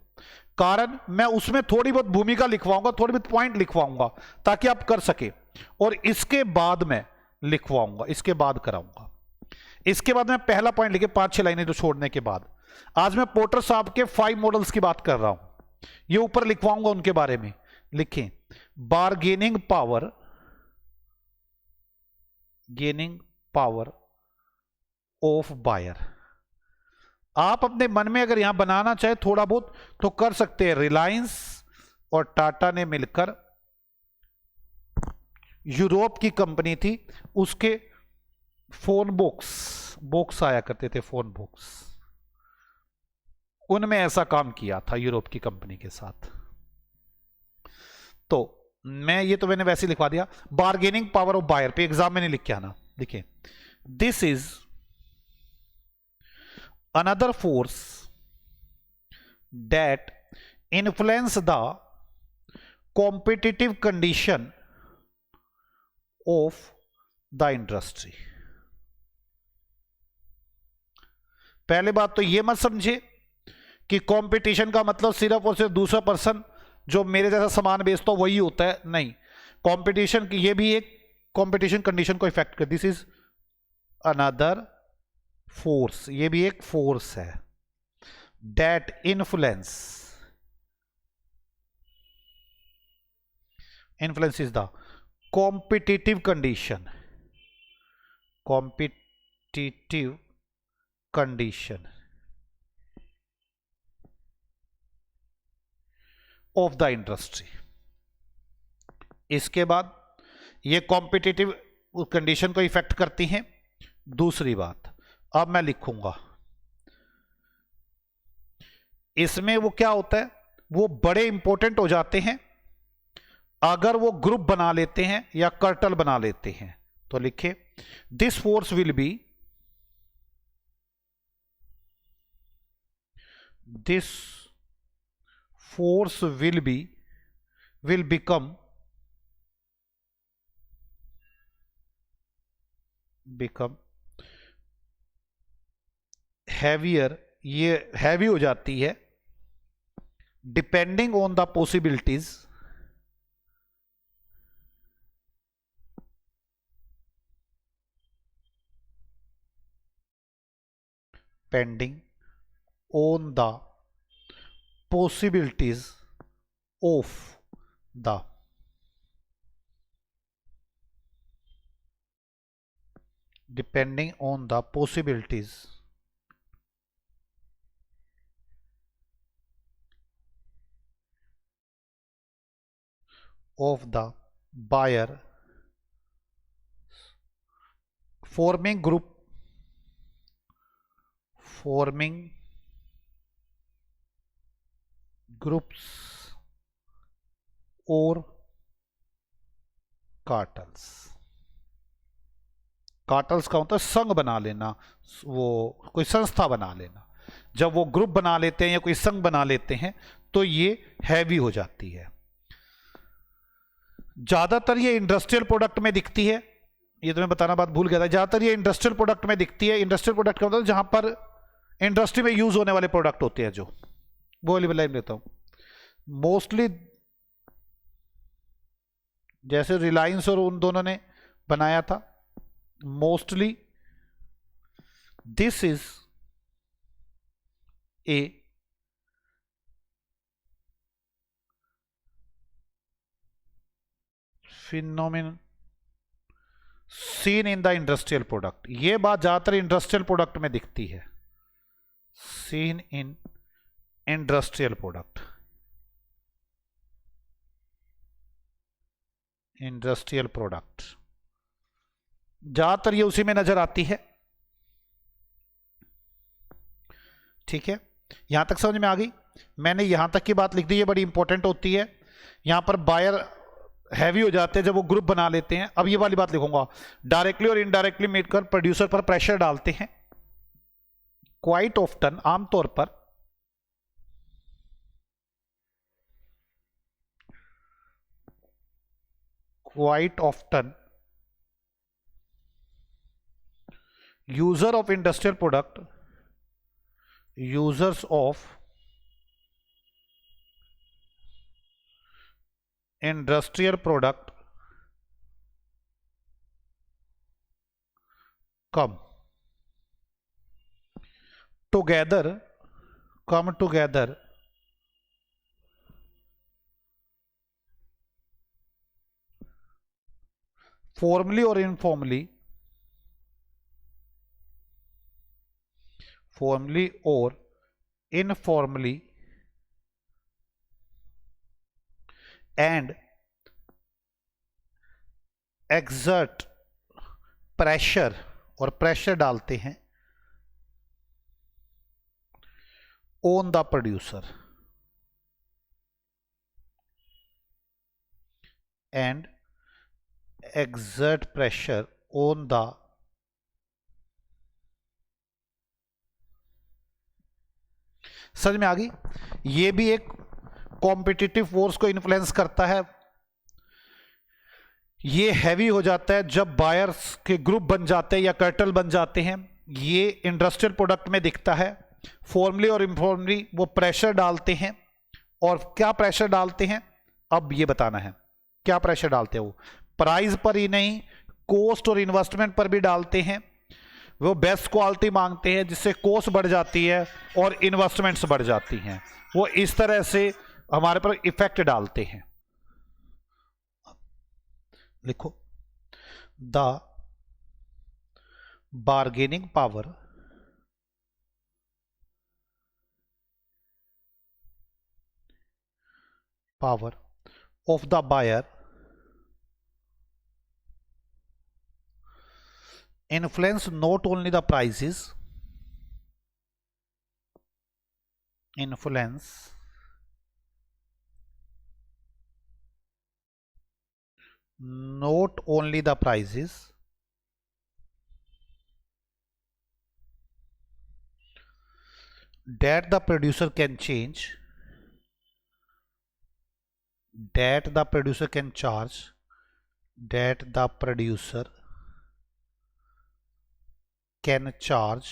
कारण मैं उसमें थोड़ी बहुत भूमिका लिखवाऊंगा, थोड़ी बहुत पॉइंट लिखवाऊंगा ताकि आप कर सके, और इसके बाद मैं लिखवाऊंगा, इसके बाद कराऊंगा। इसके बाद मैं पहला पॉइंट लिखे 5-6 लाइनें जो छोड़ने के बाद। आज मैं पोर्टर साहब के 5 मॉडल्स की बात कर रहा हूं, ये ऊपर लिखवाऊंगा, उनके बारे में लिखें। Bargaining power of buyer. आप अपने मन में अगर यहां बनाना चाहे थोड़ा बहुत तो कर सकते हैं। रिलायंस और टाटा ने मिलकर, यूरोप की कंपनी थी, उसके फोन बॉक्स आया करते थे, फोन बॉक्स, उनमें ऐसा काम किया था यूरोप की कंपनी के साथ। तो ये तो मैंने वैसे लिखवा दिया। बार्गेनिंग पावर ऑफ बायर पे एग्जाम में नहीं लिख के आना। देखिए, this is another force that influence the competitive condition of the industry. पहले बात तो यह मत समझे कि कंपटीशन का मतलब सिर्फ और सिर्फ दूसरा पर्सन जो मेरे जैसा सामान बेचता हो वही होता है, नहीं। कंपटीशन की ये भी एक कंपटीशन कंडीशन को इफेक्ट कर, दिस इज अनदर फोर्स, ये भी एक फोर्स है, that influence is the competitive condition of the industry. इसके बाद ये कॉम्पिटिटिव कंडीशन को इफेक्ट करती हैं। दूसरी बात, अब मैं लिखूंगा इसमें वो क्या होता है, वो बड़े इंपॉर्टेंट हो जाते हैं अगर वो ग्रुप बना लेते हैं या कर्टल बना लेते हैं। तो लिखे, this force will be, this force will become heavier, ये हैवी हो जाती है, depending on the possibilities pending on the possibilities of the depending on the possibilities of the buyer forming groups और कार्टल्स। कार्टल्स का होता है संघ बना लेना, वो कोई संस्था बना लेना। जब वो ग्रुप बना लेते हैं या कोई संघ बना लेते हैं तो ये हैवी हो जाती है। ज्यादातर ये इंडस्ट्रियल प्रोडक्ट में दिखती है, ये तो मैं बताना बात भूल गया था। ज्यादातर ये इंडस्ट्रियल प्रोडक्ट में दिखती है। इंडस्ट्रियल प्रोडक्ट का मतलब जहां पर इंडस्ट्री में यूज होने वाले प्रोडक्ट होते हैं, जो वो वाली लाइन लेता हूं। मोस्टली जैसे रिलायंस और उन दोनों ने बनाया था, mostly this is a phenomenon seen in the industrial product. ये बात ज्यादातर इंडस्ट्रियल प्रोडक्ट में दिखती है, seen in industrial product, industrial product ज्यादातर ये उसी में नजर आती है। ठीक है, यहां तक समझ में आ गई। मैंने यहां तक की बात लिख दी, ये बड़ी इंपॉर्टेंट होती है। यहां पर बायर हैवी हो जाते हैं जब वो ग्रुप बना लेते हैं। अब ये वाली बात लिखूंगा, डायरेक्टली और इनडायरेक्टली मिलकर प्रोड्यूसर पर प्रेशर डालते हैं। क्वाइट ऑफ्टन, आमतौर पर, quite often user of industrial product, users of industrial product come together formally or informally and exert pressure, और प्रेशर डालते हैं on the producer, and exert pressure on the समझ में आ गई? ये भी एक कॉम्पिटिटिव फोर्स को इन्फ्लुएंस करता है। ये हैवी हो जाता है जब बायर्स के ग्रुप बन जाते हैं या कार्टेल बन जाते हैं। ये इंडस्ट्रियल प्रोडक्ट में दिखता है। फॉर्मली और इनफॉर्मली वो प्रेशर डालते हैं, और क्या प्रेशर डालते हैं अब ये बताना है। क्या प्रेशर डालते हैं? वो प्राइस पर ही नहीं, कॉस्ट और इन्वेस्टमेंट पर भी डालते हैं। वो बेस्ट क्वालिटी मांगते हैं जिससे कॉस्ट बढ़ जाती है और इन्वेस्टमेंट्स बढ़ जाती हैं। वो इस तरह से हमारे पर इफेक्ट डालते हैं। लिखो, the bargaining power of the buyer influence not only the prices, influence not only the prices that the producer can change, that the producer can charge, that the producer can charge,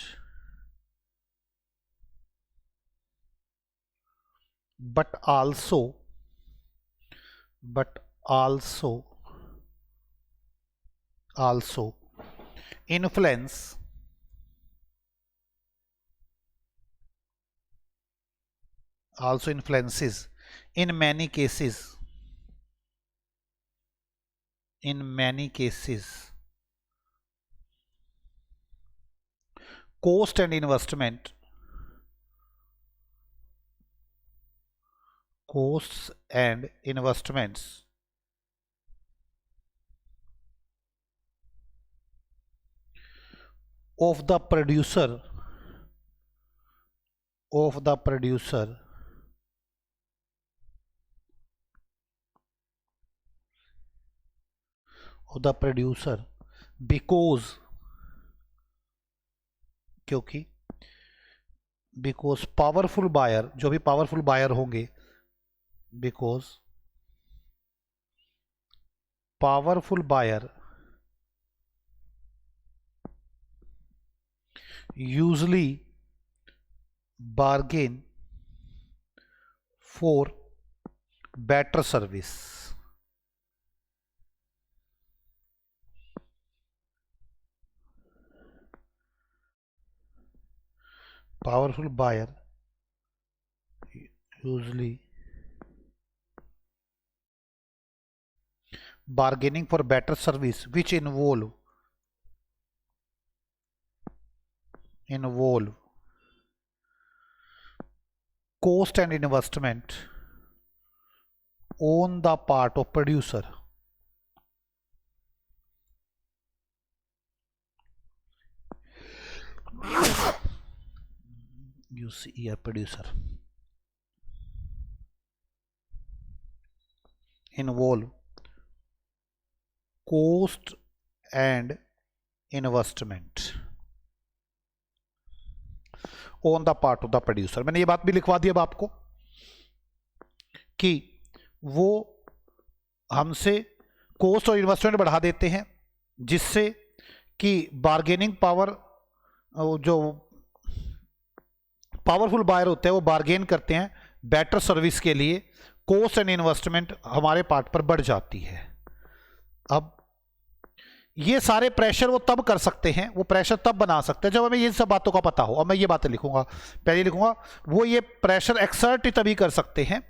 but also influence also influences in many cases cost and investment, costs and investments of the producer because क्योंकि because powerful buyer, जो भी powerful buyer होंगे, because powerful buyer usually bargain for better service. Powerful buyer usually bargaining for better service which involve cost and investment on the part of producer. You see here, producer involve cost and investment on the part of the producer. मैंने ये बात भी लिखवा दी अब आपको कि वो हमसे कॉस्ट और इन्वेस्टमेंट बढ़ा देते हैं जिससे कि बार्गेनिंग पावर, जो पावरफुल बायर होते हैं वो बार्गेन करते हैं बेटर सर्विस के लिए, कॉस्ट एंड इन्वेस्टमेंट हमारे पार्ट पर बढ़ जाती है। अब ये सारे प्रेशर वो तब कर सकते हैं, वो प्रेशर तब बना सकते हैं जब हमें ये सब बातों का पता हो। अब मैं ये बातें लिखूंगा, पहले लिखूंगा वो ये प्रेशर एक्सर्ट तभी कर सकते हैं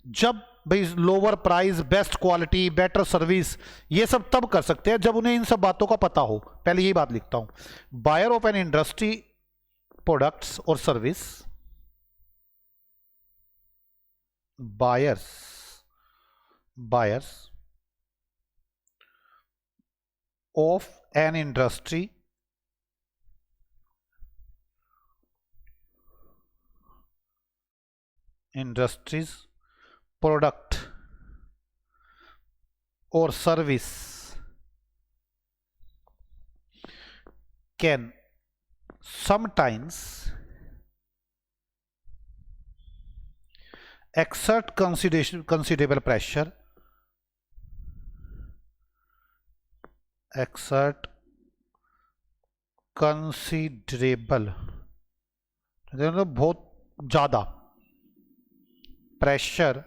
जब भाई lower price, best quality, better service, ये सब तब कर सकते हैं जब उन्हें इन सब बातों का पता हो। पहले यही बात लिखता हूं, buyer of an industry products और service, buyers buyers of an industry's product or service can sometimes exert considerable pressure बहुत ज्यादा pressure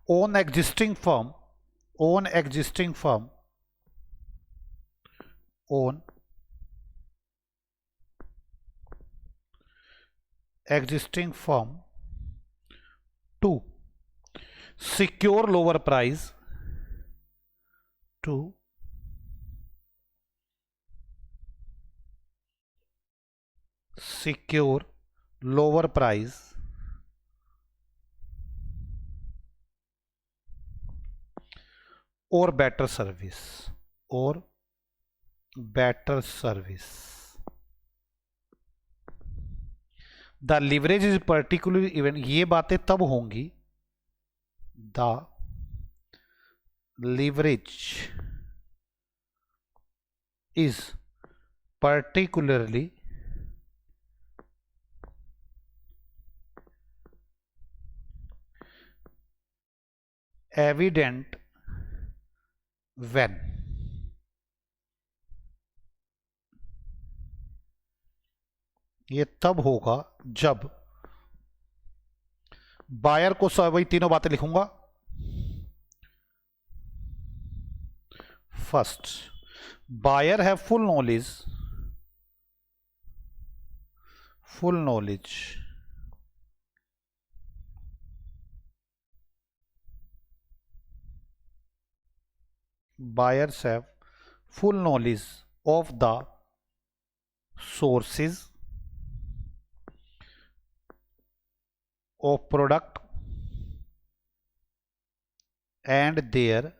on existing firm to secure lower price or better service the leverage is particularly even ये बातें तब होंगी the leverage is particularly evident when ये तब होगा जब बायर को वही तीनों बातें लिखूंगा first buyer have full knowledge buyers have full knowledge of the sources of product and their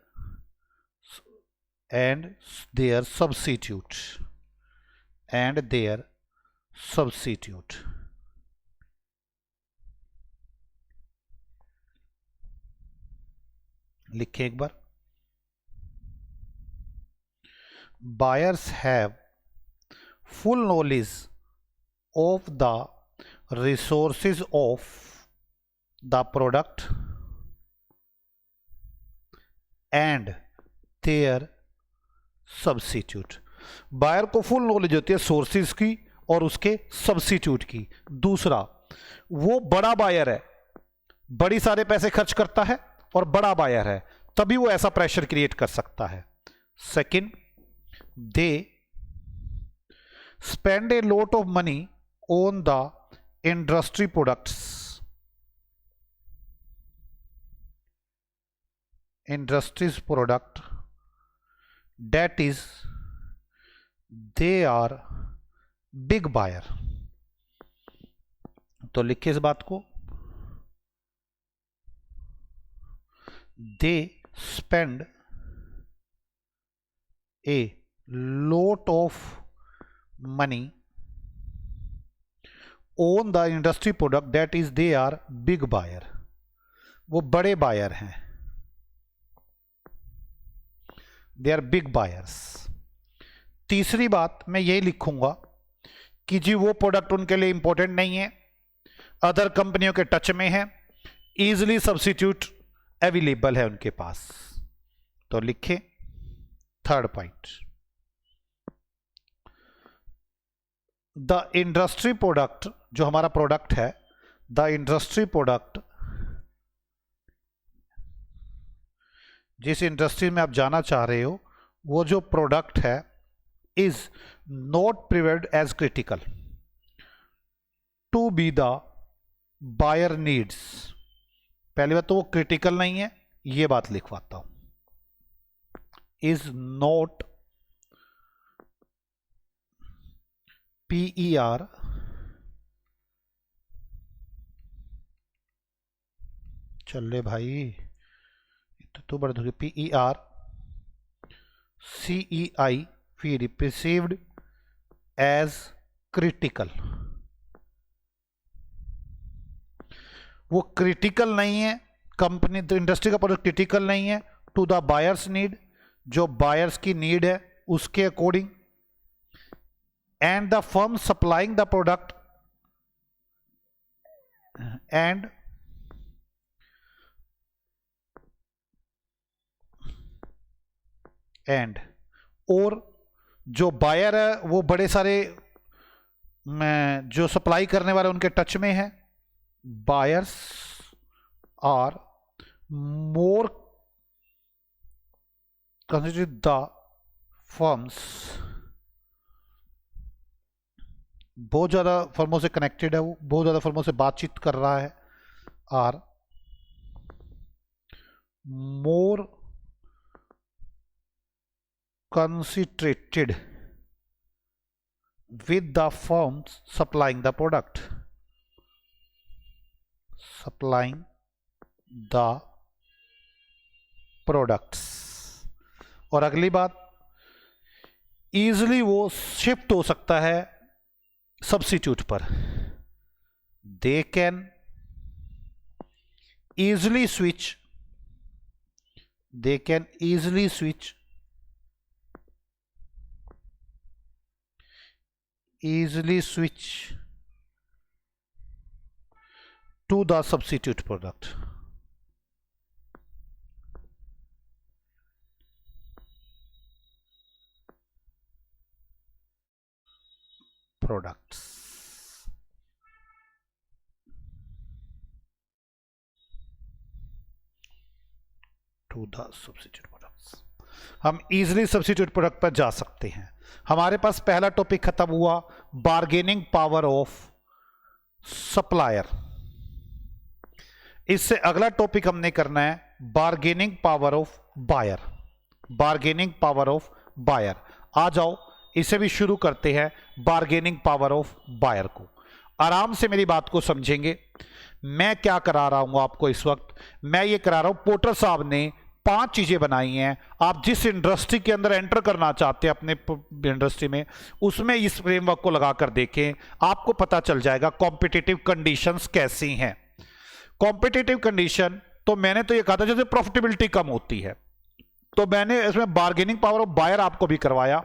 substitute लिखें एक बार buyers have full knowledge of the resources of the product and their substitute buyer को full knowledge होती है sources की और उसके substitute की दूसरा वो बड़ा बायर है बड़ी सारे पैसे खर्च करता है और बड़ा बायर है तभी वो ऐसा प्रेशर क्रिएट कर सकता है second they spend a lot of money on the industry products that is they are big buyer तो लिखिए इस बात को they spend a lot of money on the industry product that is they are big buyer वो बड़े buyer हैं they are big buyers तीसरी बात मैं यही लिखूंगा कि जी वो प्रोडक्ट उनके लिए इंपॉर्टेंट नहीं है अदर कंपनियों के टच में है इजीली सब्स्टिट्यूट अवेलेबल है उनके पास तो लिखें third point the industry product जो हमारा प्रोडक्ट है द इंडस्ट्री प्रोडक्ट जिस इंडस्ट्री में आप जाना चाह रहे हो वो जो प्रोडक्ट है is not perceived as critical to be the buyer needs पहली बात तो वो क्रिटिकल नहीं है ये बात लिखवाता हूं is not PER चल ले भाई, तो बड़े धोखे PERCEI फिर perceived as critical, वो क्रिटिकल नहीं है कंपनी, तो इंडस्ट्री का प्रोडक्ट क्रिटिकल नहीं है टू द बायर्स नीड, जो बायर्स की नीड है उसके according, and the firm supplying the product and और जो बायर है वो बड़े सारे जो सप्लाई करने वाले उनके टच में है। Buyers are more consider the firms, बहुत ज्यादा फर्मों से कनेक्टेड है, वो बहुत ज्यादा फर्मों से बातचीत कर रहा है। Are more concentrated with the firms supplying the products, और अगली बात, इजिली वो शिफ्ट हो सकता है सब्स्टिट्यूट पर, they can easily switch to the substitute product. To the substitute products. हम इजिली सब्स्टिट्यूट प्रोडक्ट पर जा सकते हैं। हमारे पास पहला टॉपिक खत्म हुआ, बार्गेनिंग पावर ऑफ सप्लायर। इससे अगला टॉपिक हमने करना है बार्गेनिंग पावर ऑफ बायर। आ जाओ इसे भी शुरू करते हैं, बार्गेनिंग पावर ऑफ बायर को। आराम से मेरी बात को समझेंगे। मैं क्या करा रहा हूं आपको इस वक्त, मैं ये करा रहा हूं, पोर्टर साहब ने 5 चीजें बनाई हैं। आप जिस इंडस्ट्री के अंदर एंटर करना चाहते हैं अपने इंडस्ट्री में, उसमें इस फ्रेमवर्क को लगाकर देखें, आपको पता चल जाएगा कॉम्पिटिटिव कंडीशंस कैसी हैं। कॉम्पिटिटिव कंडीशन तो मैंने तो ये कहा था जैसे प्रॉफिटेबिलिटी कम होती है, तो मैंने इसमें बार्गेनिंग पावर ऑफ बायर आपको भी करवाया।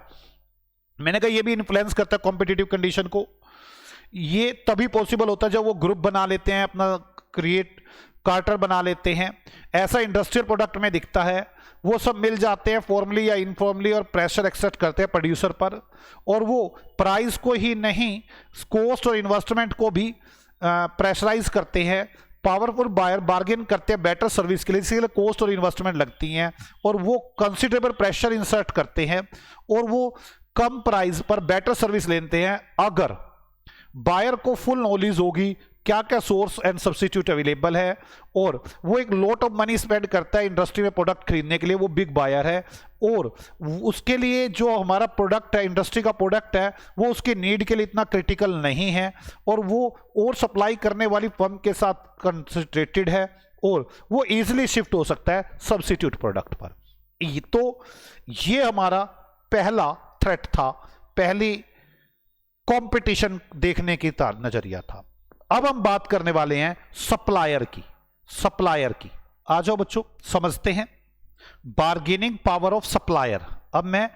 मैंने कहा ये भी इन्फ्लुएंस करता है कॉम्पिटिटिव कंडीशन को। ये तभी पॉसिबल होता है जब वो ग्रुप बना लेते हैं, अपना क्रिएट कार्टर बना लेते हैं। ऐसा इंडस्ट्रियल प्रोडक्ट में दिखता है, वो सब मिल जाते हैं फॉर्मली या इनफॉर्मली और प्रेशर एक्सर्ट करते हैं प्रोड्यूसर पर, और वो प्राइस को ही नहीं कॉस्ट और इन्वेस्टमेंट को भी प्रेशराइज करते हैं। पावरफुल बायर बार्गेन करते हैं बेटर सर्विस के लिए, इसके लिए कॉस्ट और इन्वेस्टमेंट लगती हैं, और वो कंसिडरेबल प्रेशर इंसर्ट करते हैं और वो कम प्राइस पर बेटर सर्विस लेते हैं अगर बायर को फुल नॉलेज होगी क्या क्या सोर्स एंड सब्स्टिट्यूट अवेलेबल है। और वो एक लॉट ऑफ मनी स्पेंड करता है इंडस्ट्री में प्रोडक्ट खरीदने के लिए, वो बिग बायर है, और उसके लिए जो हमारा प्रोडक्ट है, इंडस्ट्री का प्रोडक्ट है, वो उसकी नीड के लिए इतना क्रिटिकल नहीं है, और वो और सप्लाई करने वाली फर्म के साथ कंसंट्रेटेड है, और वो इजीली शिफ्ट हो सकता है सब्स्टिट्यूट प्रोडक्ट पर। तो ये हमारा पहला थ्रेट था, पहली कंपटीशन देखने की नजरिया था। अब हम बात करने वाले हैं सप्लायर की। आ जाओ बच्चों समझते हैं बार्गेनिंग पावर ऑफ सप्लायर। अब मैं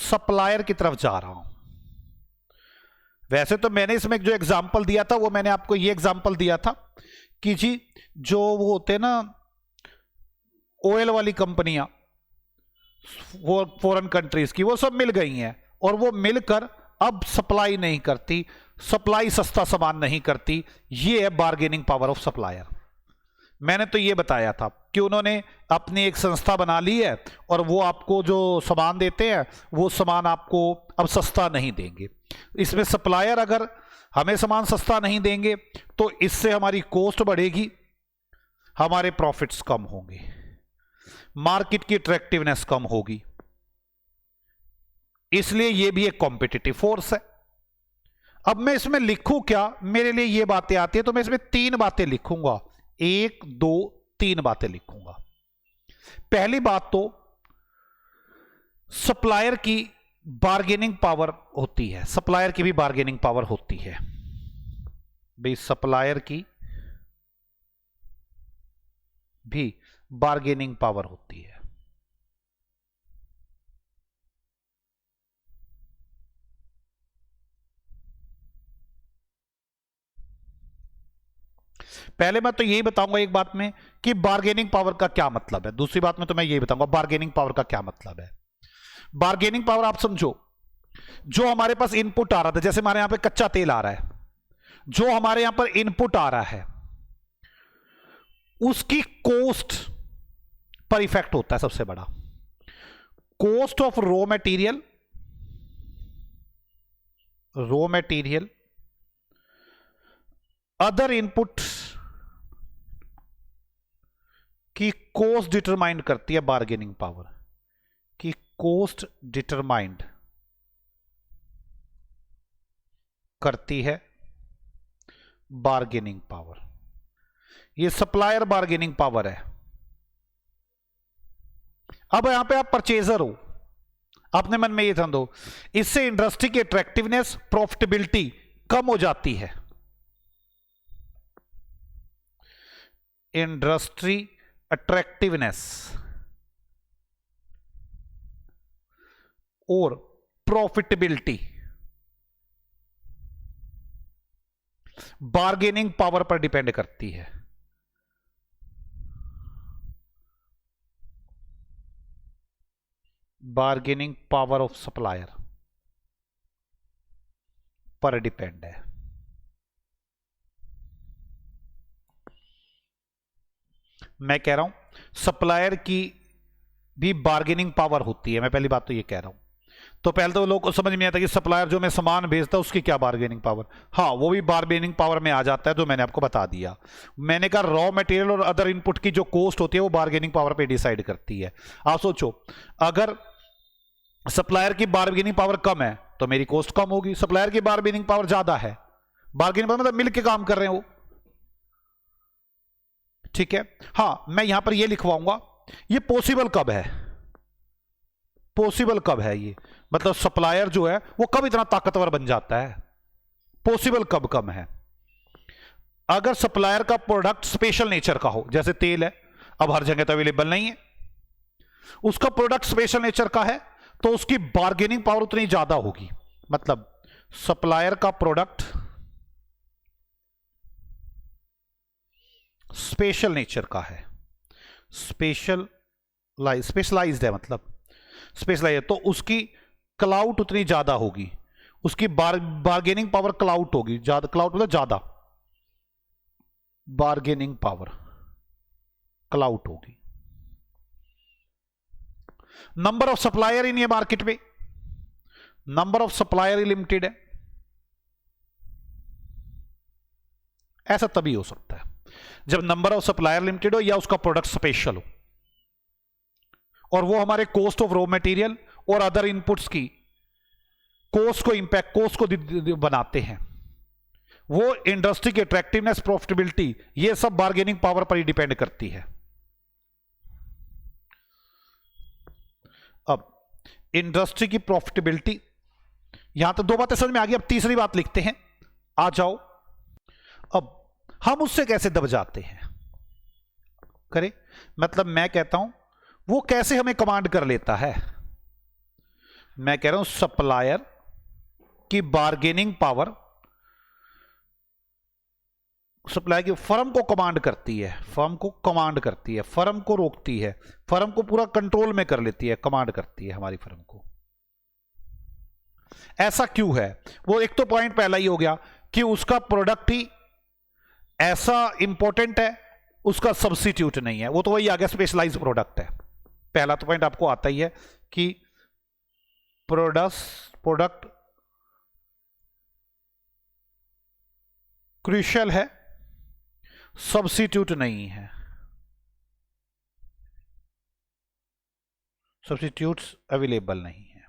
सप्लायर की तरफ जा रहा हूं। वैसे तो मैंने इसमें जो एग्जांपल दिया था वो मैंने आपको ये एग्जांपल दिया था कि जी जो वो होते हैं ना ऑयल वाली कंपनियां फॉरेन कंट्रीज की, वो सब मिल गई हैं, और वो मिलकर अब सप्लाई नहीं करती, सप्लाई सस्ता सामान नहीं करती। ये है बार्गेनिंग पावर ऑफ सप्लायर। मैंने तो ये बताया था कि उन्होंने अपनी एक संस्था बना ली है, और वो आपको जो सामान देते हैं वो सामान आपको अब सस्ता नहीं देंगे। इसमें सप्लायर अगर हमें सामान सस्ता नहीं देंगे तो इससे हमारी कॉस्ट बढ़ेगी, हमारे प्रॉफिट्स कम होंगे, मार्केट की अट्रैक्टिवनेस कम होगी। इसलिए यह भी एक कॉम्पिटिटिव फोर्स है। अब मैं इसमें लिखूं क्या, मेरे लिए ये बातें आती है तो मैं इसमें 3 बातें लिखूंगा, 1 2 3 बातें लिखूंगा। पहली बात तो सप्लायर की बार्गेनिंग पावर होती है, सप्लायर की भी बार्गेनिंग पावर होती है भाई, सप्लायर की भी बार्गेनिंग पावर होती है। पहले मैं तो यही बताऊंगा एक बात में कि बार्गेनिंग पावर का क्या मतलब है, दूसरी बात में तो मैं यही बताऊंगा बार्गेनिंग पावर का क्या मतलब है। बार्गेनिंग पावर आप समझो, जो हमारे पास इनपुट आ रहा था, जैसे हमारे यहां पे कच्चा तेल आ रहा है, जो हमारे यहां पर इनपुट आ रहा है उसकी कॉस्ट पर इफेक्ट होता है सबसे बड़ा, cost of raw material, other input की कॉस्ट डिटरमाइंड करती है बार्गेनिंग पावर, की कॉस्ट डिटरमाइंड करती है बार्गेनिंग पावर। ये सप्लायर बार्गेनिंग पावर है। अब यहां पे आप परचेजर हो, अपने मन में ये ध्यान दो, इससे इंडस्ट्री की अट्रैक्टिवनेस, प्रॉफिटेबिलिटी कम हो जाती है। इंडस्ट्री अट्रैक्टिवनेस और प्रॉफिटेबिलिटी बार्गेनिंग पावर पर डिपेंड करती है। बार्गेनिंग पावर ऑफ सप्लायर पर डिपेंड है। मैं कह रहा हूं सप्लायर की भी बार्गेनिंग पावर होती है, मैं पहली बात तो ये कह रहा हूं। तो पहले तो लोगों को समझ में आता कि सप्लायर जो मैं सामान भेजता है उसकी क्या बार्गेनिंग पावर, हाँ वो भी बार्गेनिंग पावर में आ जाता है, जो मैंने आपको बता दिया। मैंने कहा रॉ मटेरियल और अदर इनपुट की जो कॉस्ट होती है वो बार्गेनिंग पावर पे डिसाइड करती है। आप सोचो, अगर सप्लायर की बार्गेनिंग पावर कम है तो मेरी कॉस्ट कम होगी, सप्लायर की बार्गेनिंग पावर ज्यादा है, बार्गेनिंग पावर मतलब मिलकर काम कर रहे हैं वो, ठीक है। हाँ मैं यहां पर ये लिखवाऊंगा, ये पॉसिबल कब है, पॉसिबल कब है, ये मतलब सप्लायर जो है वो कब इतना ताकतवर बन जाता है, पॉसिबल कब कम है। अगर सप्लायर का प्रोडक्ट स्पेशल नेचर का हो, जैसे तेल है, अब हर जगह तो अवेलेबल नहीं है, उसका प्रोडक्ट स्पेशल नेचर का है तो उसकी बार्गेनिंग पावर उतनी ज्यादा होगी। मतलब सप्लायर का प्रोडक्ट स्पेशल नेचर का है, स्पेशलाइज्ड है, मतलब स्पेशलाइज है, तो उसकी क्लाउड उतनी ज्यादा होगी, उसकी बार्गेनिंग पावर क्लाउड होगी, ज्यादा, क्लाउड मतलब ज्यादा, बार्गेनिंग पावर क्लाउड होगी। नंबर ऑफ सप्लायर इन ये मार्केट में, नंबर ऑफ सप्लायर लिमिटेड है, ऐसा तभी हो सकता है जब नंबर ऑफ सप्लायर लिमिटेड हो या उसका प्रोडक्ट स्पेशल हो, और वो हमारे कॉस्ट ऑफ रॉ मटेरियल और अदर इनपुट्स की कॉस्ट को इंपैक्ट, कॉस्ट को बनाते हैं। वो इंडस्ट्री की अट्रैक्टिवनेस, प्रॉफिटेबिलिटी, ये सब बार्गेनिंग पावर पर ही डिपेंड करती है। अब इंडस्ट्री की प्रॉफिटेबिलिटी, यहां तो 2 बातें समझ में आ गई, अब तीसरी बात लिखते हैं, आ जाओ। अब हम उससे कैसे दब जाते हैं, करें, मतलब मैं कहता हूं वो कैसे हमें कमांड कर लेता है। मैं कह रहा हूं सप्लायर की बार्गेनिंग पावर सप्लाई की फर्म को कमांड करती है, फर्म को कमांड करती है, फर्म को रोकती है, फर्म को पूरा कंट्रोल में कर लेती है, कमांड करती है हमारी फर्म को। ऐसा क्यों है, वो एक तो पॉइंट पहला ही हो गया कि उसका प्रोडक्ट ही ऐसा इंपॉर्टेंट है, उसका सब्स्टिट्यूट नहीं है, वो तो वही आ गया स्पेशलाइज्ड प्रोडक्ट है। पहला तो पॉइंट आपको आता ही है कि प्रोडक्ट क्रूशियल है, सब्स्टिट्यूट नहीं है, सब्स्टिट्यूट्स अवेलेबल नहीं है,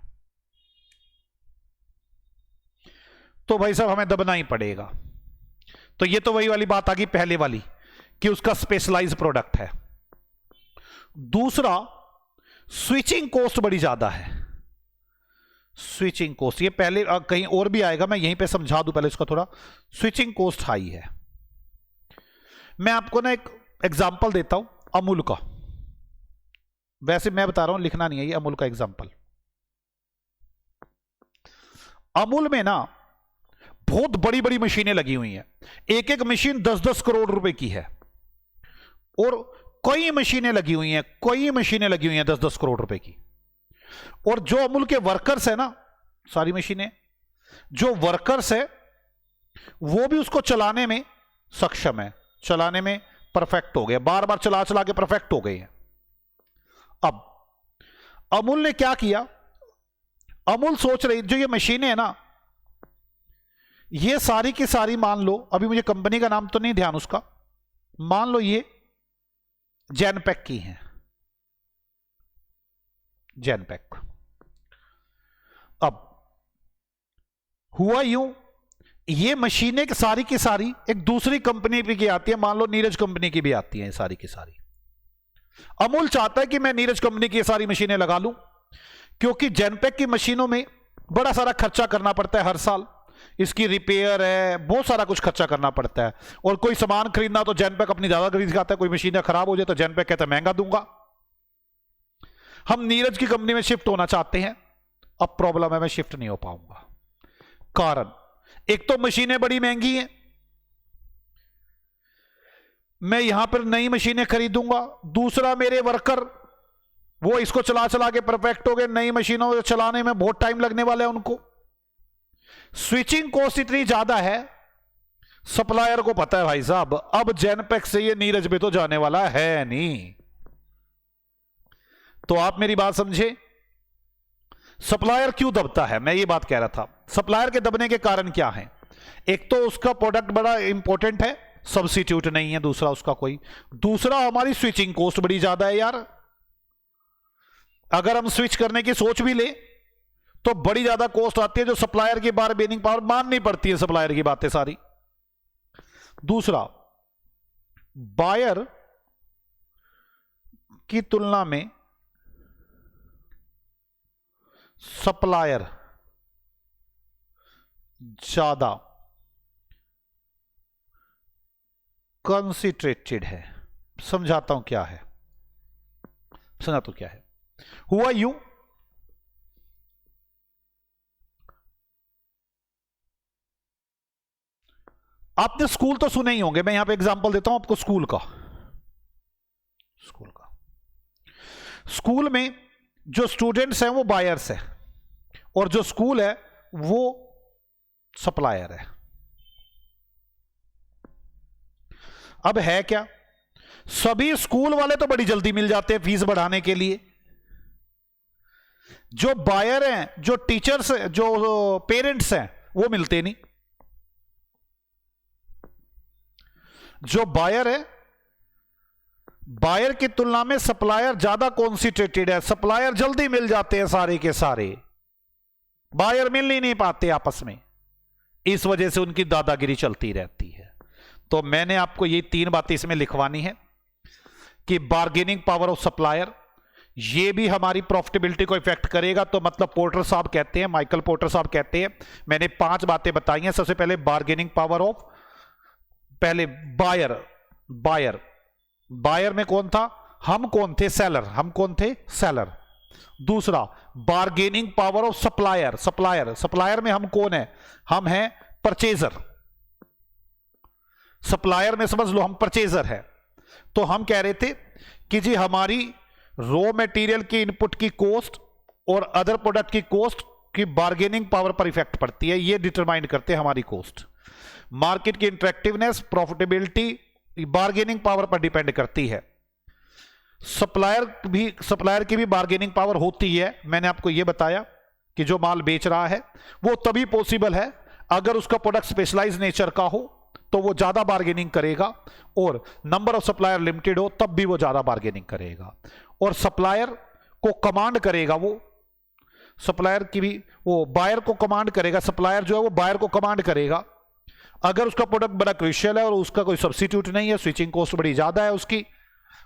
तो भाई साहब हमें दबना ही पड़ेगा। तो ये तो वही वाली बात आ गई पहले वाली कि उसका स्पेशलाइज प्रोडक्ट है। दूसरा, स्विचिंग कॉस्ट बड़ी ज्यादा है। स्विचिंग कॉस्ट, ये पहले कहीं और भी आएगा, मैं यहीं पे समझा दूं पहले इसका थोड़ा। स्विचिंग कॉस्ट हाई है। मैं आपको ना एक एग्जांपल देता हूं अमूल का। वैसे मैं बता रहा हूं, लिखना नहीं है, ये अमूल का एग्जांपल। अमूल में ना बहुत बड़ी बड़ी मशीनें लगी हुई हैं। एक एक मशीन 10-10 करोड़ रुपए की है, और कई मशीनें लगी हुई हैं, 10-10 करोड़ रुपए की। और जो अमूल के वर्कर्स है ना, सारी मशीनें, जो वर्कर्स है वो भी उसको चलाने में सक्षम है, चलाने में परफेक्ट हो गए, बार बार चला चला के परफेक्ट हो गए हैं। अब अमूल ने क्या किया, अमूल सोच रही, जो ये मशीनें है ना, ये सारी की सारी, मान लो, अभी मुझे कंपनी का नाम तो नहीं ध्यान उसका, मान लो ये जेनपेक की हैं, जेनपेक। अब हुआ यूं, ये मशीनें सारी की सारी एक दूसरी कंपनी की आती है, मान लो नीरज कंपनी की भी आती है सारी की सारी। अमूल चाहता है कि मैं नीरज कंपनी की सारी मशीनें लगा लूं, क्योंकि जेनपेक की मशीनों में बड़ा सारा खर्चा करना पड़ता है हर साल, इसकी रिपेयर है, बहुत सारा कुछ खर्चा करना पड़ता है। और कोई सामान खरीदना तो जेनपेक अपनी ज्यादा खरीद के आता है, कोई मशीनें खराब हो जाए तो जेनपेक कहता है महंगा दूंगा। हम नीरज की कंपनी में शिफ्ट होना चाहते हैं, अब प्रॉब्लम है मैं शिफ्ट नहीं हो पाऊंगा। कारण, एक तो मशीनें बड़ी महंगी हैं, मैं यहां पर नई मशीनें खरीदूंगा। दूसरा, मेरे वर्कर वो इसको चला चला के परफेक्ट हो गए, नई मशीनों को चलाने में बहुत टाइम लगने वाला है उनको। स्विचिंग कॉस्ट इतनी ज्यादा है, सप्लायर को पता है भाई साहब अब जेनपेक से ये नीरज पे तो जाने वाला है नहीं। तो आप मेरी बात समझे, सप्लायर क्यों दबता है, मैं ये बात कह रहा था। सप्लायर के दबने के कारण क्या है, एक तो उसका प्रोडक्ट बड़ा इंपॉर्टेंट है, सब्स्टिट्यूट नहीं है दूसरा उसका कोई। दूसरा, हमारी स्विचिंग कॉस्ट बड़ी ज्यादा है यार। अगर हम स्विच करने की सोच भी ले तो बड़ी ज्यादा कॉस्ट आती है, जो सप्लायर की बारगेनिंग पावर माननी पड़ती है, सप्लायर की बातें सारी। दूसरा, बायर की तुलना में सप्लायर ज्यादा कंसिट्रेटेड है। समझाता हूं क्या है, समझाता हूं क्या है। हुआ यूं, आपने स्कूल तो सुने ही होंगे, मैं यहां पे एग्जांपल देता हूं आपको स्कूल का। स्कूल में जो स्टूडेंट्स हैं वो बायर्स हैं, और जो स्कूल है वो सप्लायर है। अब है क्या, सभी स्कूल वाले तो बड़ी जल्दी मिल जाते हैं फीस बढ़ाने के लिए, जो बायर हैं, जो टीचर्स हैं, जो पेरेंट्स हैं, वो मिलते नहीं। जो बायर है, बायर की तुलना में सप्लायर ज्यादा कॉन्सेंट्रेटेड है, सप्लायर जल्दी मिल जाते हैं सारे के सारे, बायर मिल ही नहीं पाते आपस में, इस वजह से उनकी दादागिरी चलती रहती है। तो मैंने आपको ये 3 बातें इसमें लिखवानी है कि बार्गेनिंग पावर ऑफ सप्लायर, ये भी हमारी प्रॉफिटेबिलिटी को इफेक्ट करेगा। तो मतलब पोर्टर साहब कहते हैं, माइकल पोर्टर साहब कहते हैं, मैंने 5 बातें बताई हैं। सबसे पहले बार्गेनिंग पावर ऑफ, पहले बायर में कौन था, हम कौन थे, सेलर, हम कौन थे, सेलर। दूसरा, बार्गेनिंग पावर ऑफ सप्लायर में हम कौन है, हम हैं परचेजर। सप्लायर में समझ लो हम परचेजर है। तो हम कह रहे थे कि जी हमारी रॉ मटेरियल की इनपुट की कॉस्ट और अदर प्रोडक्ट की कॉस्ट की बार्गेनिंग पावर पर इफेक्ट पड़ती है, ये डिटरमाइन करते हैं हमारी कॉस्ट। मार्केट की इंटरेक्टिवनेस, प्रॉफिटेबिलिटी बार्गेनिंग पावर पर डिपेंड करती है। सप्लायर की भी बार्गेनिंग पावर होती है। मैंने आपको यह बताया कि जो माल बेच रहा है वो तभी पॉसिबल है अगर उसका प्रोडक्ट स्पेशलाइज नेचर का हो, तो वो ज्यादा बार्गेनिंग करेगा, और नंबर ऑफ सप्लायर लिमिटेड हो तब भी वो ज्यादा बार्गेनिंग करेगा, और सप्लायर को कमांड करेगा, वो सप्लायर की भी वो बायर को कमांड करेगा, सप्लायर जो है वो बायर को कमांड करेगा। अगर उसका प्रोडक्ट बड़ा क्रूशियल है और उसका कोई सब्स्टिट्यूट नहीं है, स्विचिंग कॉस्ट बड़ी ज्यादा है उसकी,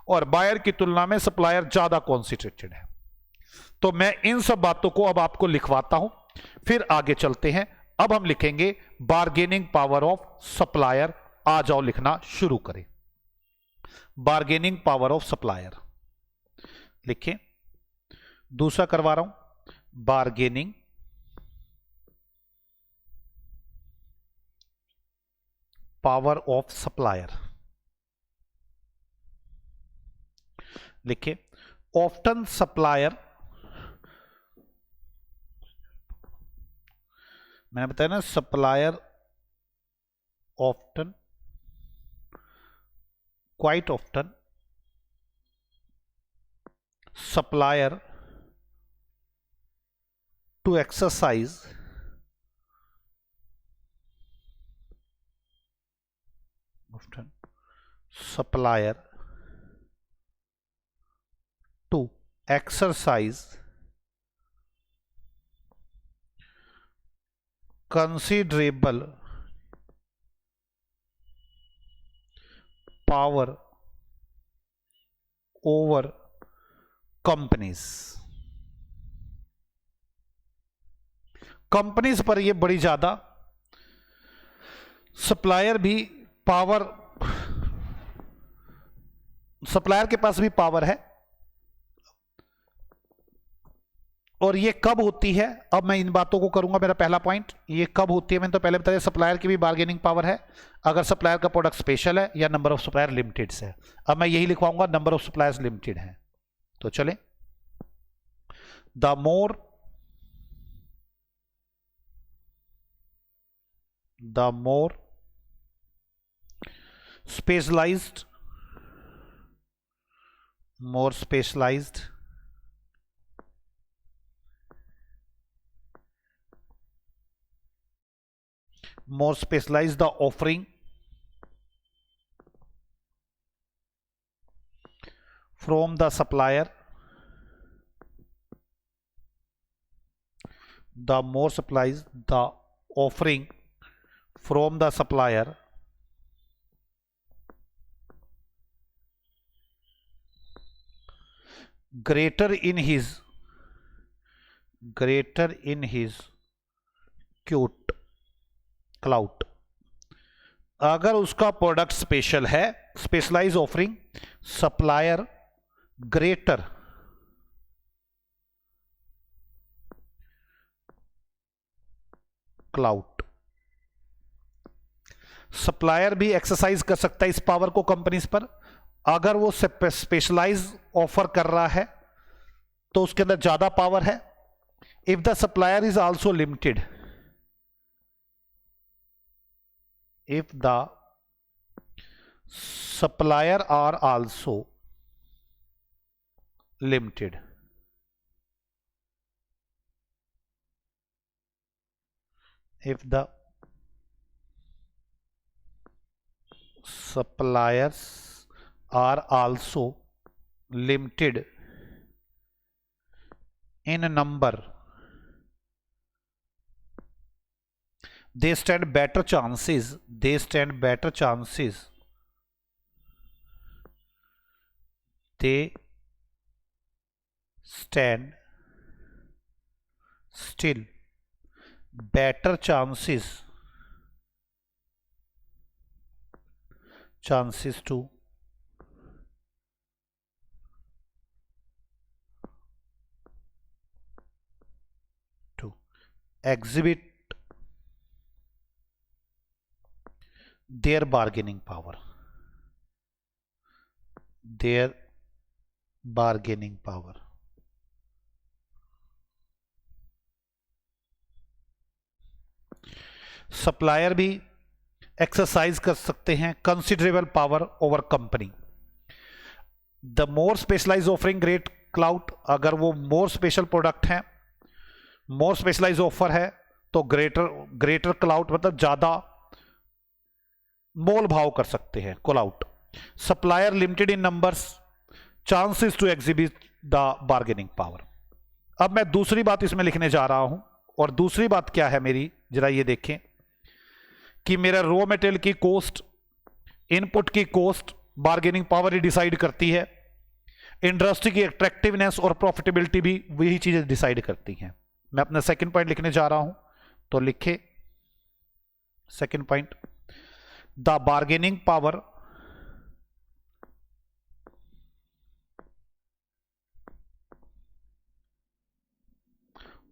और बायर की तुलना में सप्लायर ज्यादा कॉन्सेंट्रेटेड है। तो मैं इन सब बातों को अब आपको लिखवाता हूं, फिर आगे चलते हैं। अब हम लिखेंगे बार्गेनिंग पावर ऑफ सप्लायर। आ जाओ, लिखना शुरू करें। बार्गेनिंग पावर ऑफ सप्लायर लिखें। दूसरा करवा रहा हूं, बार्गेनिंग पावर ऑफ सप्लायर लिखे। ऑफ्टन सप्लायर, मैंने बताया ना, supplier often, quite often, supplier to exercise often supplier to exercise considerable power over companies। Companies पर ये बड़ी ज्यादा, सप्लायर भी पावर, सप्लायर के पास भी पावर है। और ये कब होती है, अब मैं इन बातों को करूंगा। मेरा पहला पॉइंट, ये कब होती है मैंने तो पहले बताया, सप्लायर की भी बार्गेनिंग पावर है अगर सप्लायर का प्रोडक्ट स्पेशल है या नंबर ऑफ सप्लायर लिमिटेड है। अब मैं यही लिखवाऊंगा, नंबर ऑफ सप्लायर्स लिमिटेड है। तो चले, the more specialized more specialized the offering from the supplier, the more supplies the offering from the supplier greater in his clout। अगर उसका प्रोडक्ट स्पेशल है, specialise offering, supplier greater clout. Supplier भी exercise कर सकता है इस power को companies पर। अगर वो स्पेशलाइज ऑफर कर रहा है तो उसके अंदर ज्यादा पावर है। If the supplier is also limited, if the supplier are also limited, if the suppliers are also limited in a number, they stand better chances they stand still better chances to exhibit their bargaining power, supplier भी exercise कर सकते हैं considerable power over company. The more specialise offering great clout, अगर वो more special product है, मोर specialise offer है, तो greater cloud मतलब ज्यादा मोल भाव कर सकते हैं, clout. Supplier limited in numbers, chances to exhibit the bargaining power. अब मैं दूसरी बात इसमें लिखने जा रहा हूं, और दूसरी बात क्या है मेरी, जरा ये देखें कि मेरा रॉ मटेरियल की कॉस्ट, इनपुट की कॉस्ट बार्गेनिंग पावर ही डिसाइड करती है, इंडस्ट्री की अट्रैक्टिवनेस और प्रॉफिटेबिलिटी भी वही चीजें डिसाइड करती हैं। मैं अपना सेकंड पॉइंट लिखने जा रहा हूं, तो लिखे second point, the bargaining power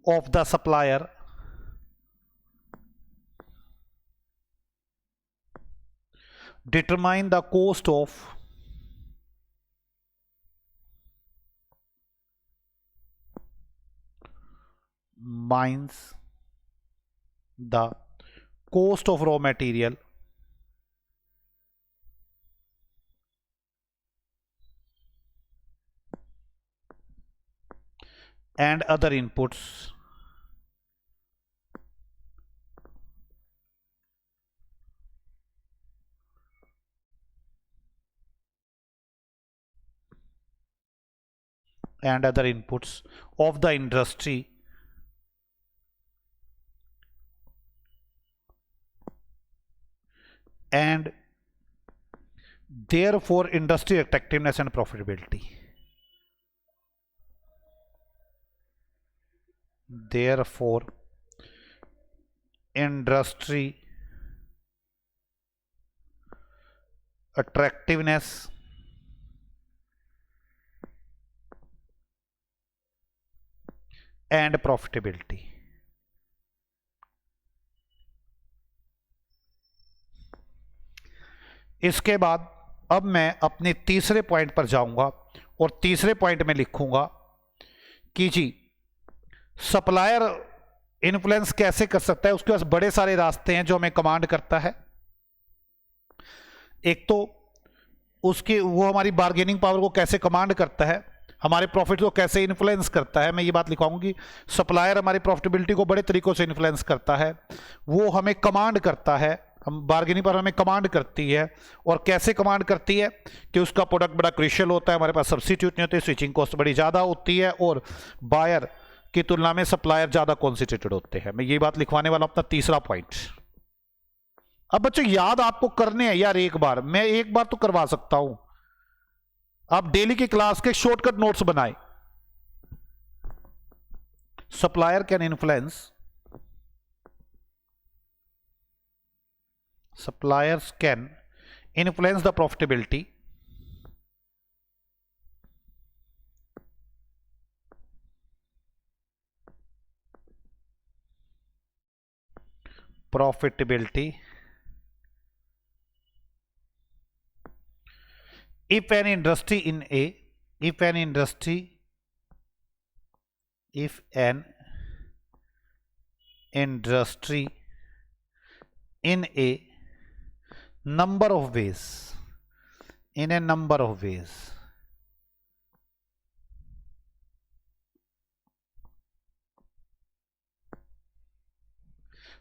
of the supplier determine the cost of mines, the cost of raw material and other inputs of the industry and therefore industry attractiveness and profitability. Therefore industry attractiveness and profitability. इसके बाद अब मैं अपने तीसरे point पर जाऊंगा और तीसरे पॉइंट में लिखूंगा कि जी सप्लायर इन्फ्लुएंस कैसे कर सकता है। उसके पास बड़े सारे रास्ते हैं जो हमें कमांड करता है। एक तो उसकी वो हमारी बार्गेनिंग पावर को कैसे कमांड करता है, हमारे प्रॉफिट को कैसे इन्फ्लुएंस करता है। मैं ये बात लिखवाऊंगा कि सप्लायर हमारी प्रॉफिटेबिलिटी को बड़े तरीकों से इन्फ्लुएंस करता है, वो हमें कमांड करता है, हम बार्गेनिंग पर हमें कमांड करती है। और कैसे कमांड करती है कि उसका प्रोडक्ट बड़ा क्रिशियल होता है, हमारे पास सब्सिट्यूट नहीं होते, स्विचिंग कॉस्ट बड़ी ज़्यादा होती है और बायर की तुलना में सप्लायर ज़्यादा कॉन्सेंट्रेटेड होते हैं। मैं ये बात लिखवाने वाला अपना तीसरा पॉइंट। अब बच्चों याद आपको करने हैं यार, एक बार मैं एक बार तो करवा सकता हूं। आप डेली की क्लास के शॉर्टकट नोट्स बनाए। Supplier can influence, suppliers can influence the profitability if an industry in a if an industry in a number of ways, in a number of ways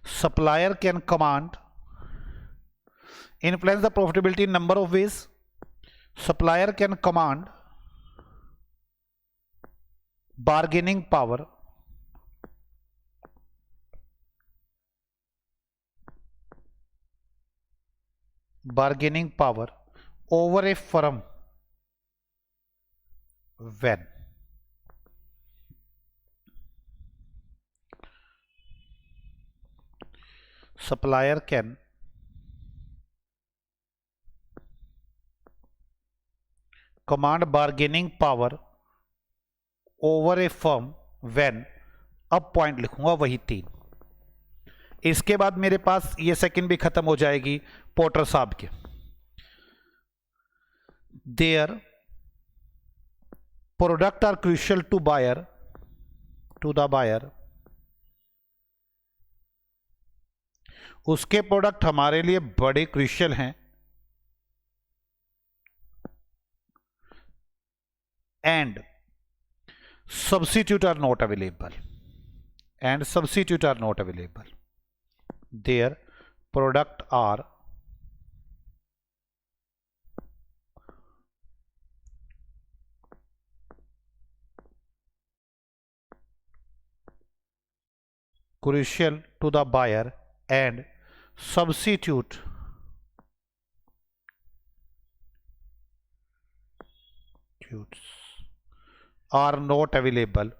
supplier can command, influence the profitability in number of ways. Supplier can command bargaining power over a firm when supplier can command bargaining power over a firm when, अब point लिखूंगा वही 3। इसके बाद मेरे पास ये second भी खत्म हो जाएगी पोर्टर साहब के। Their product are crucial to the buyer, उसके प्रोडक्ट हमारे लिए बड़े क्रूशियल हैं and substitute are not available, their product are crucial to the buyer and substitute are not available,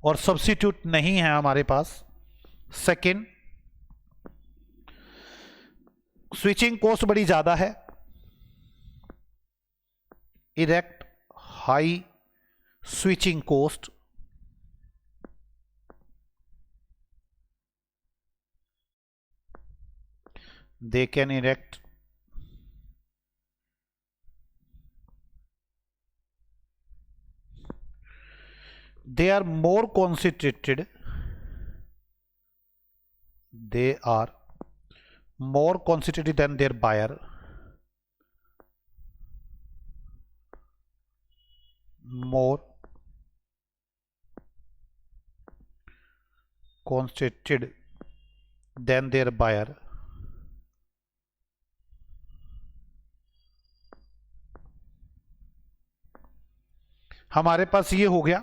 और सब्स्टिट्यूट नहीं है हमारे पास। सेकेंड, स्विचिंग कॉस्ट बड़ी ज्यादा है, erect high switching cost, they can erect they are more concentrated, they are more concentrated than their buyer, more concentrated than their buyer, हमारे पास ये हो गया।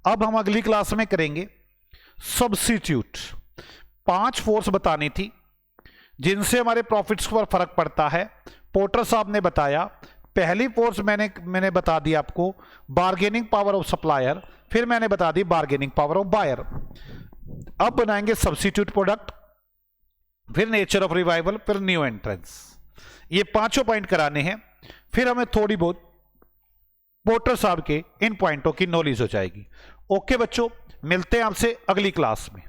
अब हम अगली क्लास में करेंगे सब्स्टिट्यूट। 5 फोर्स बतानी थी जिनसे हमारे प्रॉफिट्स पर फर्क पड़ता है। पोर्टर साहब ने बताया, पहली फोर्स मैंने बता दी आपको, बार्गेनिंग पावर ऑफ सप्लायर, फिर मैंने बता दी बार्गेनिंग पावर ऑफ बायर। अब बनाएंगे सब्स्टिट्यूट प्रोडक्ट, फिर नेचर ऑफ रिवाइवल, फिर न्यू एंट्रेंस। ये 5 पॉइंट कराने हैं, फिर हमें थोड़ी बहुत पोर्टर साहब के इन पॉइंटों की नॉलेज हो जाएगी। ओके बच्चों, मिलते हैं आपसे अगली क्लास में।